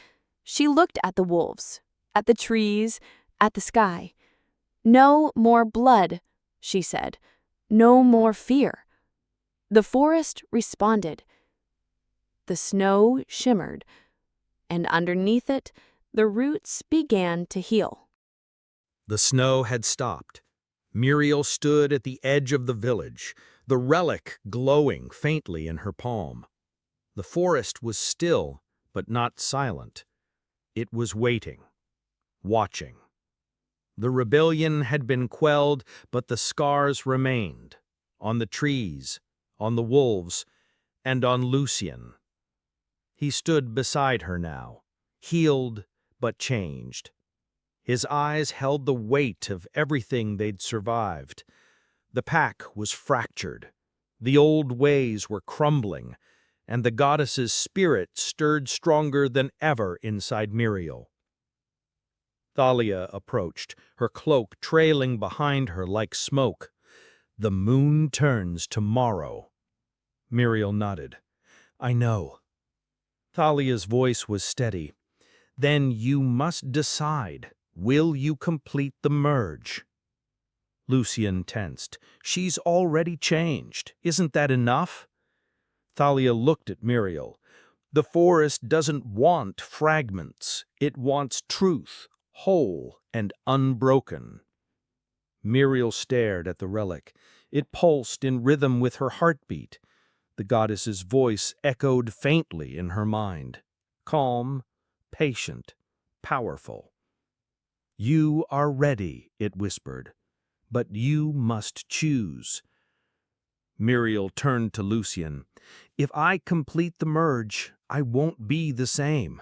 She looked at the wolves, at the trees, at the sky. "No more blood," she said. "No more fear." The forest responded. The snow shimmered, and underneath it, the roots began to heal. The snow had stopped. Miriel stood at the edge of the village, the relic glowing faintly in her palm. The forest was still, but not silent. It was waiting, watching. The rebellion had been quelled, but the scars remained, on the trees, on the wolves, and on Lucien. He stood beside her now, healed but changed. His eyes held the weight of everything they'd survived. The pack was fractured. The old ways were crumbling, and the goddess's spirit stirred stronger than ever inside Miriel. Thalia approached, her cloak trailing behind her like smoke. "The moon turns tomorrow." Miriel nodded. "I know." Thalia's voice was steady. "Then you must decide. Will you complete the merge?" Lucien tensed. "She's already changed. Isn't that enough?" Thalia looked at Miriel. "The forest doesn't want fragments. It wants truth, whole and unbroken." Miriel stared at the relic. It pulsed in rhythm with her heartbeat. The goddess's voice echoed faintly in her mind. Calm, patient, powerful. "You are ready," it whispered, "but you must choose." Miriel turned to Lucien. "If I complete the merge, I won't be the same."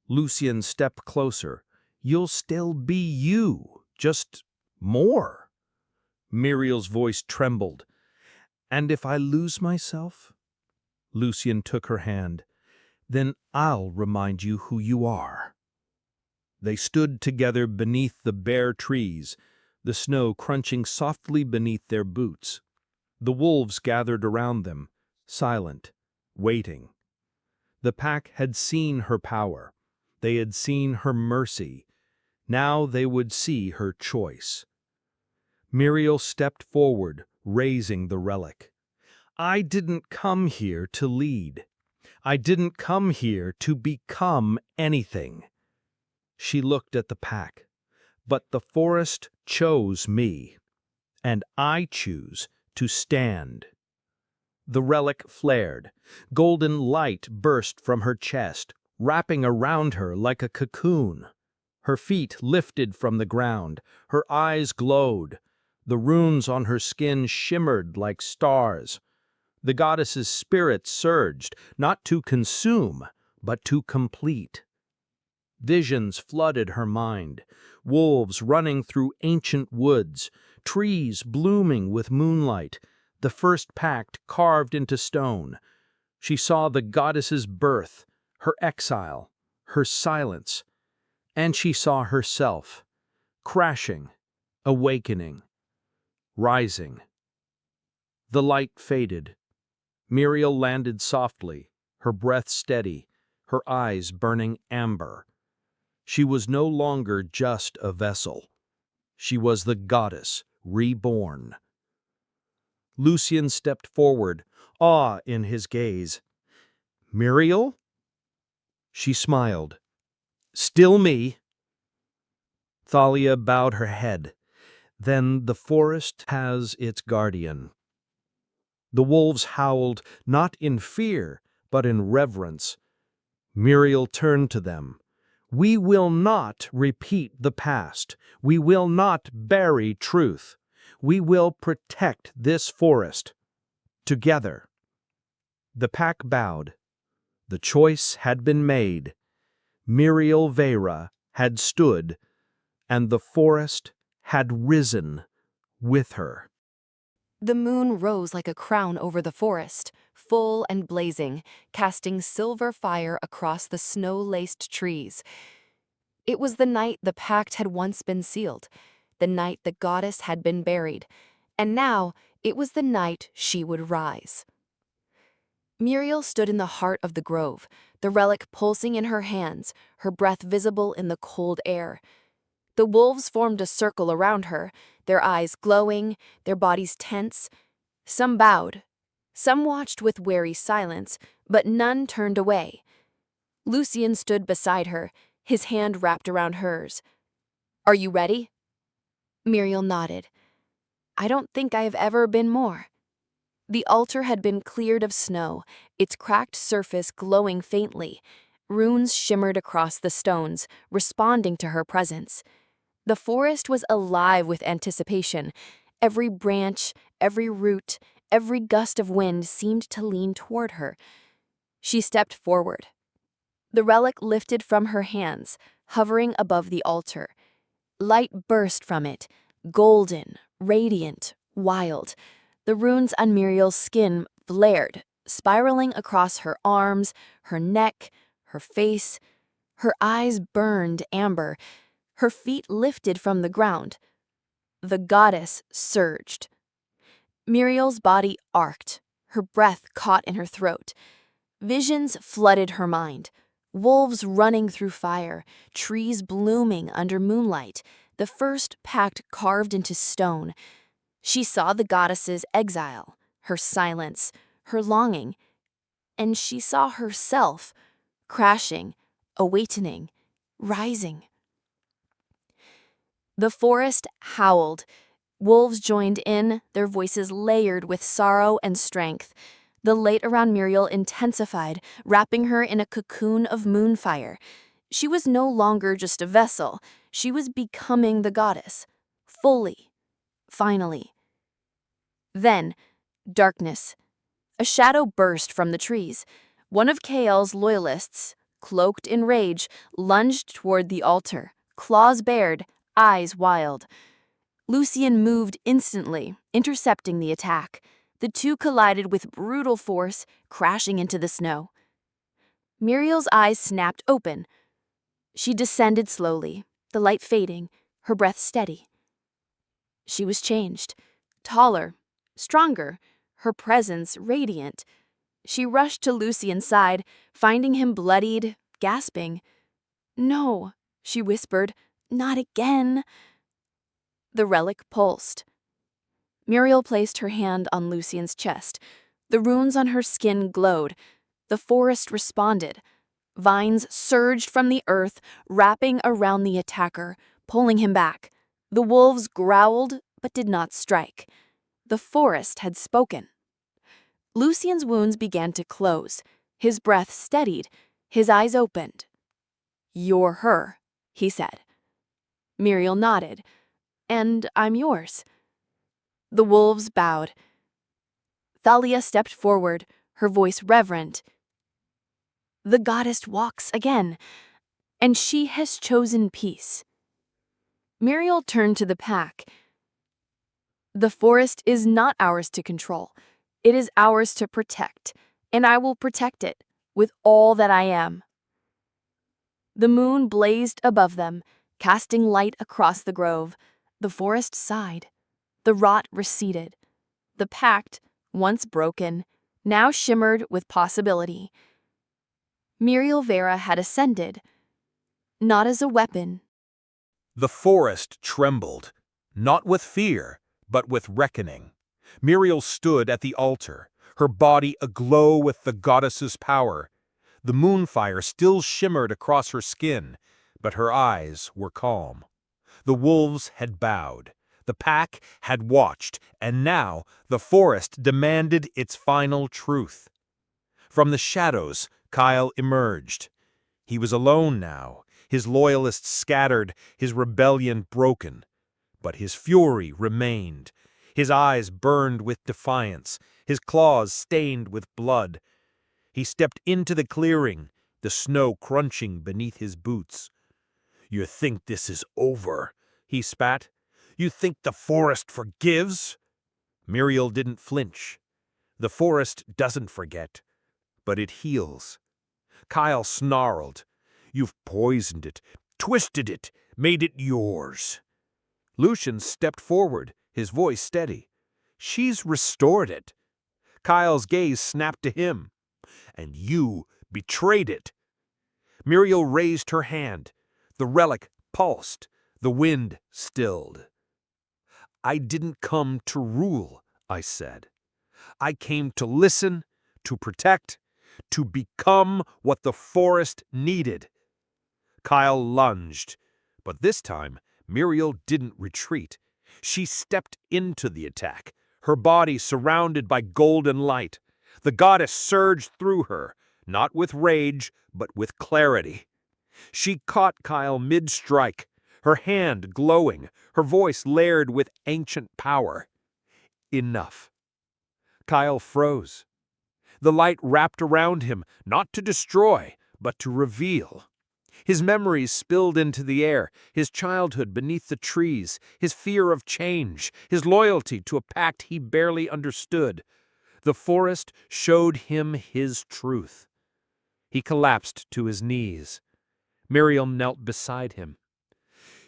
Lucien stepped closer. "You'll still be you, just more." Miriel's voice trembled. "And if I lose myself?" Lucien took her hand. "Then I'll remind you who you are." They stood together beneath the bare trees, the snow crunching softly beneath their boots. The wolves gathered around them, silent, waiting. The pack had seen her power. They had seen her mercy. Now they would see her choice. Miriel stepped forward, raising the relic. "I didn't come here to lead. I didn't come here to become anything." She looked at the pack. "But the forest chose me, and I choose to stand." The relic flared. Golden light burst from her chest, wrapping around her like a cocoon. Her feet lifted from the ground. Her eyes glowed. The runes on her skin shimmered like stars. The goddess's spirit surged, not to consume, but to complete. Visions flooded her mind. Wolves running through ancient woods, trees blooming with moonlight, the first pact carved into stone. She saw the goddess's birth, her exile, her silence, and she saw herself, crashing, awakening, rising. The light faded. Miriel landed softly, her breath steady, her eyes burning amber. She was no longer just a vessel. She was the goddess, reborn. Lucien stepped forward, awe in his gaze. "Miriel?" She smiled. "Still me." Thalia bowed her head. "Then the forest has its guardian." The wolves howled, not in fear, but in reverence. Miriel turned to them. "We will not repeat the past. We will not bury truth. We will protect this forest. Together." The pack bowed. The choice had been made. Miriel Veyra had stood, and the forest had risen with her. The moon rose like a crown over the forest, full and blazing, casting silver fire across the snow-laced trees. It was the night the pact had once been sealed, the night the goddess had been buried, and now it was the night she would rise. Miriel stood in the heart of the grove, the relic pulsing in her hands, her breath visible in the cold air. The wolves formed a circle around her, their eyes glowing, their bodies tense. Some bowed. Some watched with wary silence, but none turned away. Lucien stood beside her, his hand wrapped around hers. "Are you ready?" Miriel nodded. "I don't think I have ever been more." The altar had been cleared of snow, its cracked surface glowing faintly. Runes shimmered across the stones, responding to her presence. The forest was alive with anticipation. Every branch, every root, every gust of wind seemed to lean toward her. She stepped forward. The relic lifted from her hands, hovering above the altar. Light burst from it, golden, radiant, wild. The runes on Miriel's skin flared, spiraling across her arms, her neck, her face. Her eyes burned amber. Her feet lifted from the ground. The goddess surged. Miriel's body arced, her breath caught in her throat. Visions flooded her mind. Wolves running through fire, trees blooming under moonlight, the first pact carved into stone. She saw the goddess's exile, her silence, her longing, and she saw herself, crashing, awakening, rising. The forest howled. Wolves joined in, their voices layered with sorrow and strength. The light around Miriel intensified, wrapping her in a cocoon of moonfire. She was no longer just a vessel. She was becoming the goddess. Fully. Finally. Then, darkness. A shadow burst from the trees. One of Kael's loyalists, cloaked in rage, lunged toward the altar, claws bared, eyes wild. Lucien moved instantly, intercepting the attack. The two collided with brutal force, crashing into the snow. Miriel's eyes snapped open. She descended slowly, the light fading, her breath steady. She was changed, taller, stronger, her presence radiant. She rushed to Lucien's side, finding him bloodied, gasping. "No," she whispered, "not again." The relic pulsed. Miriel placed her hand on Lucien's chest. The runes on her skin glowed. The forest responded. Vines surged from the earth, wrapping around the attacker, pulling him back. The wolves growled, but did not strike. The forest had spoken. Lucien's wounds began to close. His breath steadied. His eyes opened. "You're her," he said. Miriel nodded. "And I'm yours." The wolves bowed. Thalia stepped forward, her voice reverent. "The goddess walks again, and she has chosen peace." Miriel turned to the pack. "The forest is not ours to control. It is ours to protect, and I will protect it with all that I am." The moon blazed above them, casting light across the grove. The forest sighed. The rot receded. The pact, once broken, now shimmered with possibility. Miriel Veyra had ascended, not as a weapon. The forest trembled, not with fear, but with reckoning. Miriel stood at the altar, her body aglow with the goddess's power. The moonfire still shimmered across her skin, but her eyes were calm. The wolves had bowed. The pack had watched, and now the forest demanded its final truth. From the shadows, Kyle emerged. He was alone now, his loyalists scattered, his rebellion broken. But his fury remained. His eyes burned with defiance, his claws stained with blood. He stepped into the clearing, the snow crunching beneath his boots. "You think this is over?" he spat. "You think the forest forgives?" Miriel didn't flinch. The forest doesn't forget, but it heals. Kyle snarled. You've poisoned it, twisted it, made it yours. Lucien stepped forward, his voice steady. She's restored it. Kyle's gaze snapped to him. And you betrayed it. Miriel raised her hand. The relic pulsed. The wind stilled. I didn't come to rule, I said. I came to listen, to protect, to become what the forest needed. Kyle lunged, but this time Miriel didn't retreat. She stepped into the attack, her body surrounded by golden light. The goddess surged through her, not with rage, but with clarity. She caught Kyle mid-strike, her hand glowing, her voice layered with ancient power. Enough. Kyle froze. The light wrapped around him, not to destroy, but to reveal. His memories spilled into the air, his childhood beneath the trees, his fear of change, his loyalty to a pact he barely understood. The forest showed him his truth. He collapsed to his knees. Miriel knelt beside him.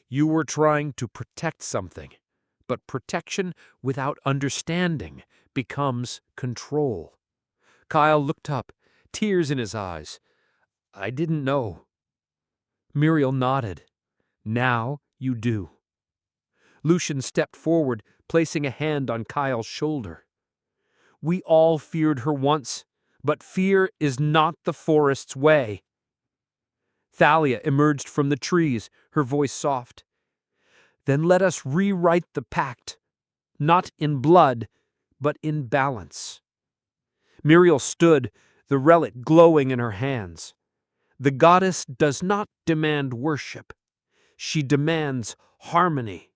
You were trying to protect something, but protection without understanding becomes control. Kyle looked up, tears in his eyes. I didn't know. Miriel nodded. Now you do. Lucien stepped forward, placing a hand on Kyle's shoulder. We all feared her once, but fear is not the forest's way. Thalia emerged from the trees, her voice soft. Then let us rewrite the pact, not in blood, but in balance. Miriel stood, the relic glowing in her hands. The goddess does not demand worship. She demands harmony.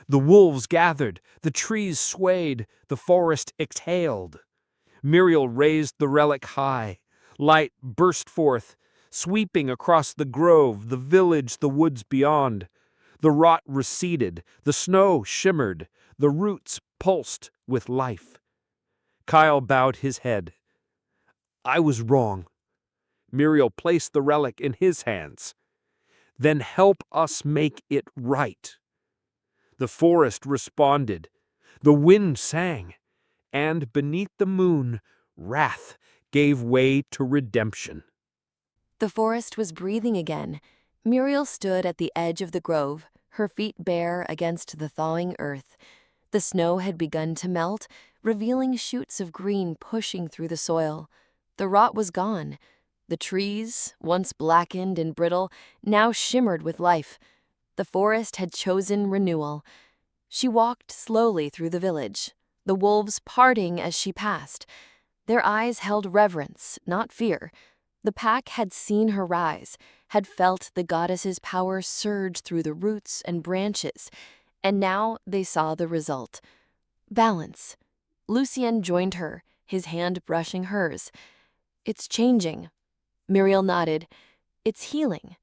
The wolves gathered, the trees swayed, the forest exhaled. Miriel raised the relic high. Light burst forth, sweeping across the grove, the village, the woods beyond. The rot receded, the snow shimmered, the roots pulsed with life. Kyle bowed his head. I was wrong. Miriel placed the relic in his hands. Then help us make it right. The forest responded. The wind sang. And beneath the moon, wrath gave way to redemption. The forest was breathing again. Miriel stood at the edge of the grove, her feet bare against the thawing earth. The snow had begun to melt, revealing shoots of green pushing through the soil. The rot was gone. The trees, once blackened and brittle, now shimmered with life. The forest had chosen renewal. She walked slowly through the village, the wolves parting as she passed. Their eyes held reverence, not fear. The pack had seen her rise, had felt the goddess's power surge through the roots and branches, and now they saw the result. Balance. Lucien joined her, his hand brushing hers. It's changing. Miriel nodded. It's healing.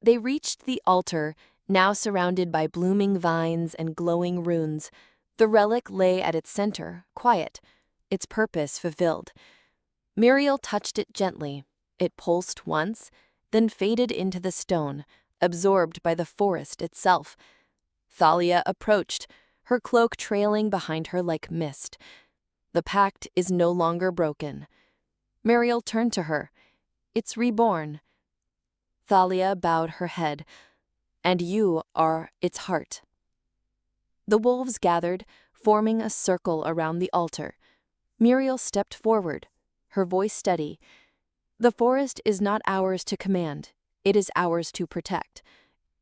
They reached the altar, now surrounded by blooming vines and glowing runes. The relic lay at its center, quiet, its purpose fulfilled. Miriel touched it gently. It pulsed once, then faded into the stone, absorbed by the forest itself. Thalia approached, her cloak trailing behind her like mist. The pact is no longer broken. Miriel turned to her. It's reborn. Thalia bowed her head. And you are its heart. The wolves gathered, forming a circle around the altar. Miriel stepped forward, her voice steady. The forest is not ours to command. It is ours to protect.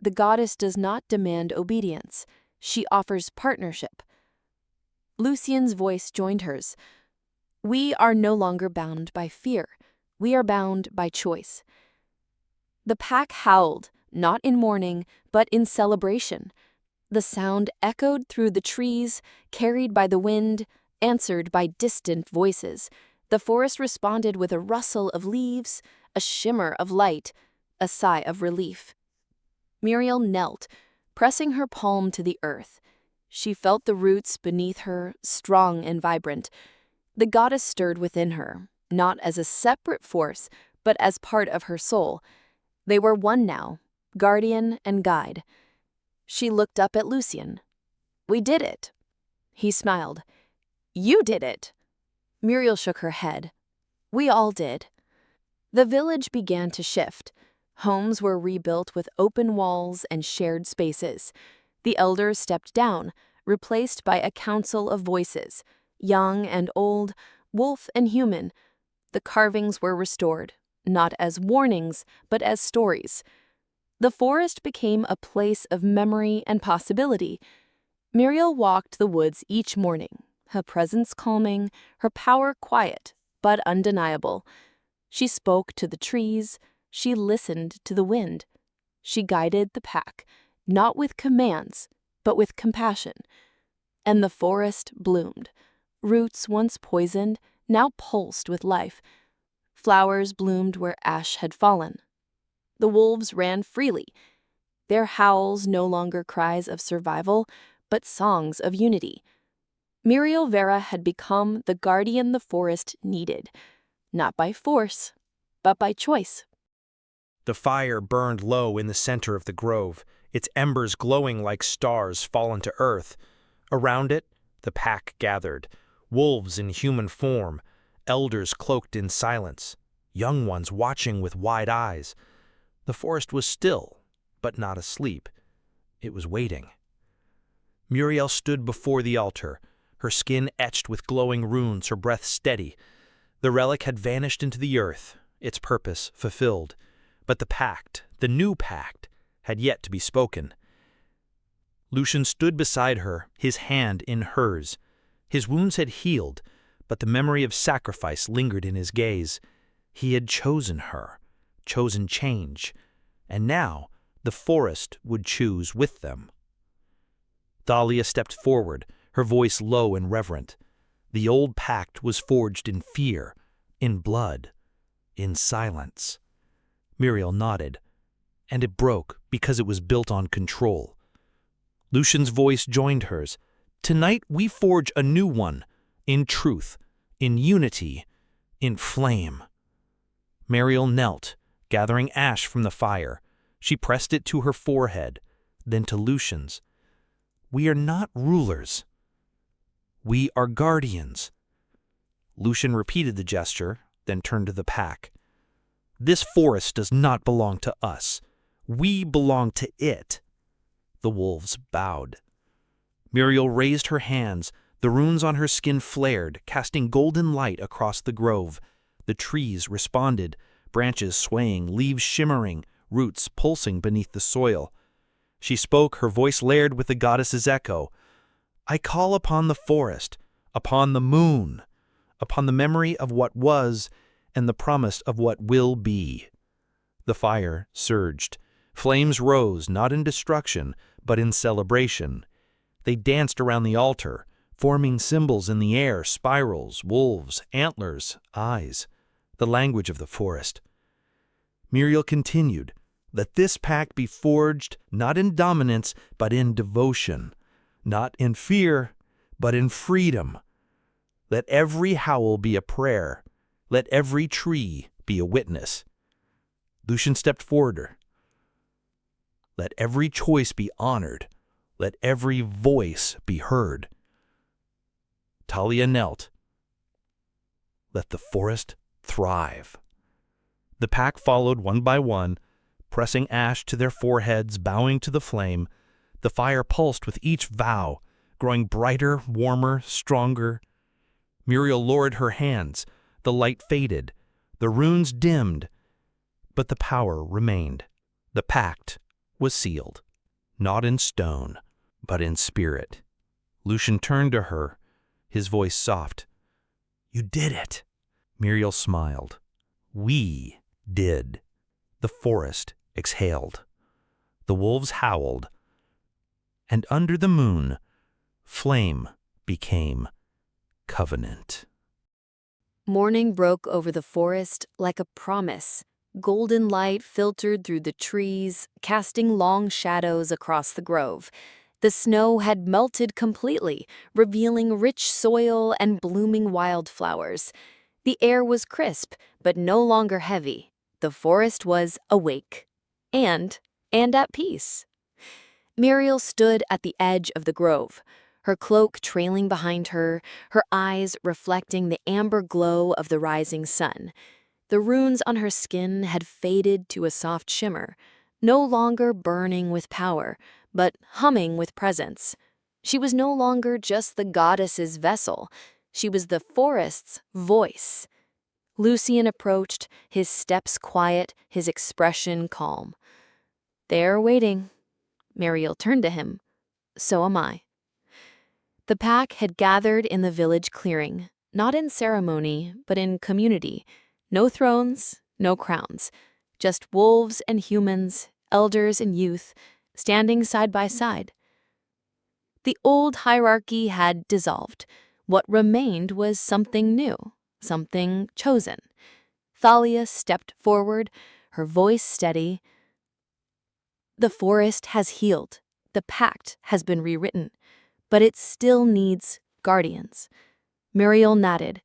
The goddess does not demand obedience. She offers partnership. Lucien's voice joined hers. We are no longer bound by fear. We are bound by choice. The pack howled, not in mourning, but in celebration. The sound echoed through the trees, carried by the wind, answered by distant voices. The forest responded with a rustle of leaves, a shimmer of light, a sigh of relief. Miriel knelt, pressing her palm to the earth. She felt the roots beneath her, strong and vibrant. The goddess stirred within her, not as a separate force, but as part of her soul. They were one now, guardian and guide. She looked up at Lucien. "We did it." He smiled. "You did it." Muriel shook her head. "We all did." The village began to shift. Homes were rebuilt with open walls and shared spaces. The elders stepped down, replaced by a council of voices, young and old, wolf and human. The carvings were restored, not as warnings, but as stories. The forest became a place of memory and possibility. Muriel walked the woods each morning, her presence calming, her power quiet, but undeniable. She spoke to the trees, she listened to the wind. She guided the pack, not with commands, but with compassion. And the forest bloomed. Roots once poisoned, now pulsed with life. Flowers bloomed where ash had fallen. The wolves ran freely. Their howls no longer cries of survival, but songs of unity. Miriel Veyra had become the guardian the forest needed, not by force, but by choice. The fire burned low in the center of the grove, its embers glowing like stars fallen to earth. Around it, the pack gathered, wolves in human form, elders cloaked in silence, young ones watching with wide eyes. The forest was still, but not asleep. It was waiting. Muriel stood before the altar, her skin etched with glowing runes, her breath steady. The relic had vanished into the earth, its purpose fulfilled. But the pact, the new pact, had yet to be spoken. Lucien stood beside her, his hand in hers. His wounds had healed, but the memory of sacrifice lingered in his gaze. He had chosen her, chosen change, and now the forest would choose with them. Thalia stepped forward, her voice low and reverent. The old pact was forged in fear, in blood, in silence. Muriel nodded, and it broke because it was built on control. Lucien's voice joined hers. "Tonight we forge a new one, in truth, in unity, in flame." Muriel knelt, gathering ash from the fire. She pressed it to her forehead, then to Lucien's. "We are not rulers. We are guardians." Lucien repeated the gesture, then turned to the pack. "This forest does not belong to us. We belong to it." The wolves bowed. Muriel raised her hands. The runes on her skin flared, casting golden light across the grove. The trees responded, branches swaying, leaves shimmering, roots pulsing beneath the soil. She spoke, her voice layered with the goddess's echo. "I call upon the forest, upon the moon, upon the memory of what was and the promise of what will be." The fire surged. Flames rose, not in destruction, but in celebration. They danced around the altar, forming symbols in the air, spirals, wolves, antlers, eyes, the language of the forest. Muriel continued, "Let this pact be forged not in dominance, but in devotion, not in fear, but in freedom. Let every howl be a prayer. Let every tree be a witness." Lucien stepped forward. "Let every choice be honored. Let every voice be heard." Thalia knelt. "Let the forest thrive." The pack followed one by one, pressing ash to their foreheads, bowing to the flame. The fire pulsed with each vow, growing brighter, warmer, stronger. Muriel lowered her hands. The light faded. The runes dimmed. But the power remained. The pact was sealed, not in stone, but in spirit. Lucien turned to her, his voice soft. "You did it." Muriel smiled. "We did." The forest exhaled. The wolves howled. And under the moon, flame became covenant. Morning broke over the forest like a promise. Golden light filtered through the trees, casting long shadows across the grove. The snow had melted completely, revealing rich soil and blooming wildflowers. The air was crisp, but no longer heavy. The forest was awake and at peace. Miriel stood at the edge of the grove, her cloak trailing behind her, her eyes reflecting the amber glow of the rising sun. The runes on her skin had faded to a soft shimmer, no longer burning with power, but humming with presence. She was no longer just the goddess's vessel. She was the forest's voice. Lucien approached, his steps quiet, his expression calm. "They're waiting." Miriel turned to him. "So am I." The pack had gathered in the village clearing, not in ceremony, but in community. No thrones, no crowns, just wolves and humans, elders and youth, standing side by side. The old hierarchy had dissolved. What remained was something new, something chosen. Thalia stepped forward, her voice steady. "The forest has healed. The pact has been rewritten, but it still needs guardians." Miriel nodded.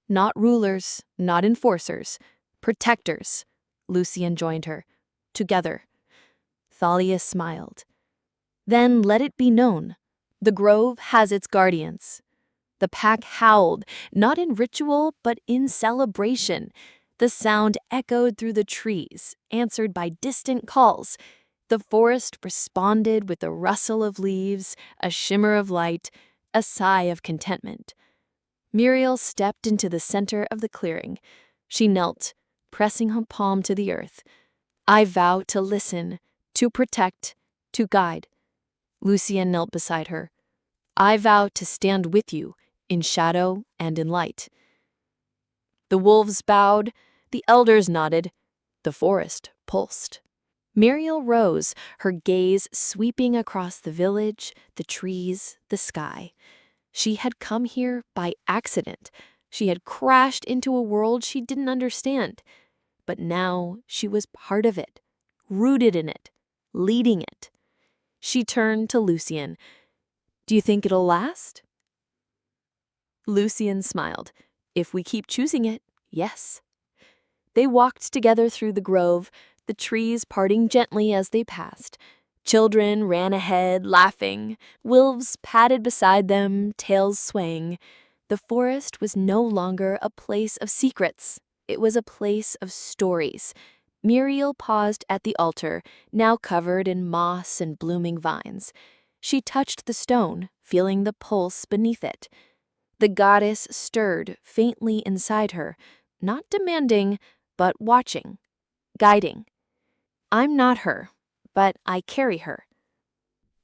"Not rulers, not enforcers, protectors." Lucien joined her. "Together." Thalia smiled. "Then let it be known. The grove has its guardians." The pack howled, not in ritual, but in celebration. The sound echoed through the trees, answered by distant calls. The forest responded with a rustle of leaves, a shimmer of light, a sigh of contentment. Miriel stepped into the center of the clearing. She knelt, pressing her palm to the earth. "I vow to listen, to protect, to guide." Lucien knelt beside her. "I vow to stand with you, in shadow and in light." The wolves bowed, the elders nodded, the forest pulsed. Miriel rose, her gaze sweeping across the village, the trees, the sky. She had come here by accident. She had crashed into a world she didn't understand. But now she was part of it, rooted in it, leading it. She turned to Lucien. "Do you think it'll last?" Lucien smiled. "If we keep choosing it, yes." They walked together through the grove, the trees parting gently as they passed. Children ran ahead, laughing. Wolves padded beside them, tails swaying. The forest was no longer a place of secrets. It was a place of stories. Miriel paused at the altar, now covered in moss and blooming vines. She touched the stone, feeling the pulse beneath it. The goddess stirred faintly inside her, not demanding, but watching, guiding. "I'm not her, but I carry her."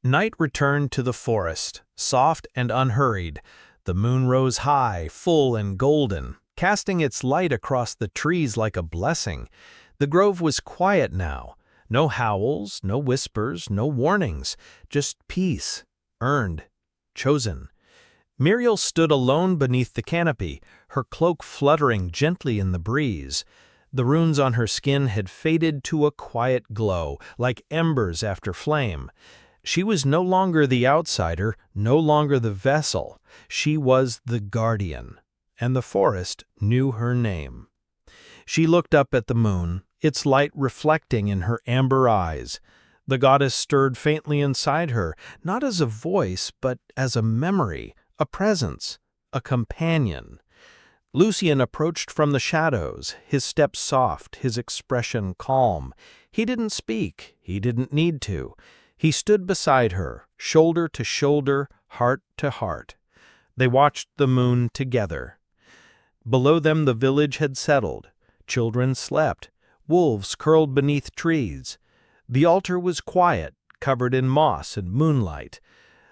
Night returned to the forest, soft and unhurried. The moon rose high, full and golden, casting its light across the trees like a blessing. The grove was quiet now. No howls, no whispers, no warnings, just peace, earned, chosen. Miriel stood alone beneath the canopy, her cloak fluttering gently in the breeze. The runes on her skin had faded to a quiet glow, like embers after flame. She was no longer the outsider, no longer the vessel. She was the guardian, and the forest knew her name. She looked up at the moon, its light reflecting in her amber eyes. The goddess stirred faintly inside her, not as a voice, but as a memory, a presence, a companion. Lucien approached from the shadows, his steps soft, his expression calm. He didn't speak, he didn't need to. He stood beside her, shoulder to shoulder, heart to heart. They watched the moon together. Below them the village had settled. Children slept. Wolves curled beneath trees. The altar was quiet, covered in moss and moonlight.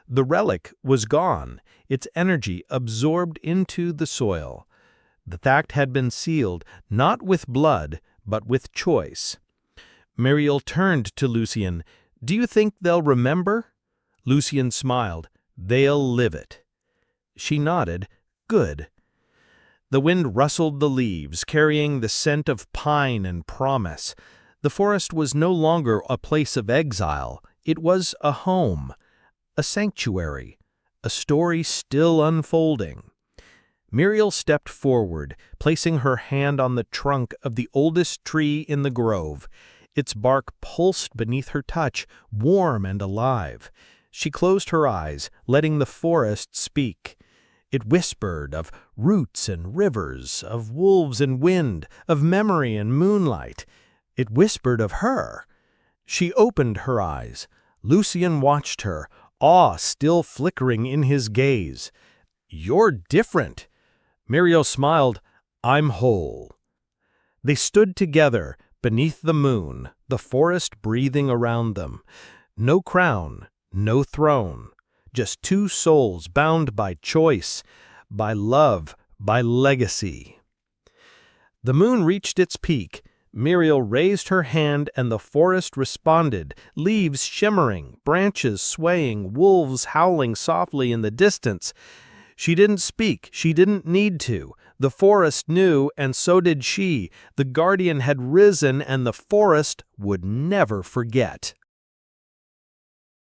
The relic was gone, its energy absorbed into the soil. The pact had been sealed, not with blood, but with choice. Miriel turned to Lucien. "Do you think they'll remember?" Lucien smiled. "They'll live it." She nodded. "Good." The wind rustled the leaves, carrying the scent of pine and promise. The forest was no longer a place of exile. It was a home. a sanctuary, a story still unfolding. Miriel stepped forward, placing her hand on the trunk of the oldest tree in the grove. Its bark pulsed beneath her touch, warm and alive. She closed her eyes, letting the forest speak. It whispered of roots and rivers, of wolves and wind, of memory and moonlight. It whispered of her. She opened her eyes. Lucien watched her, awe still flickering in his gaze. "You're different." Miriel smiled. "I'm whole." They stood together, beneath the moon, the forest breathing around them. No crown, no throne, just two souls bound by choice, by love, by legacy. The moon reached its peak. Miriel raised her hand and the forest responded, leaves shimmering, branches swaying, wolves howling softly in the distance. She didn't speak, she didn't need to. The forest knew, and so did she. The guardian had risen, and the forest would never forget.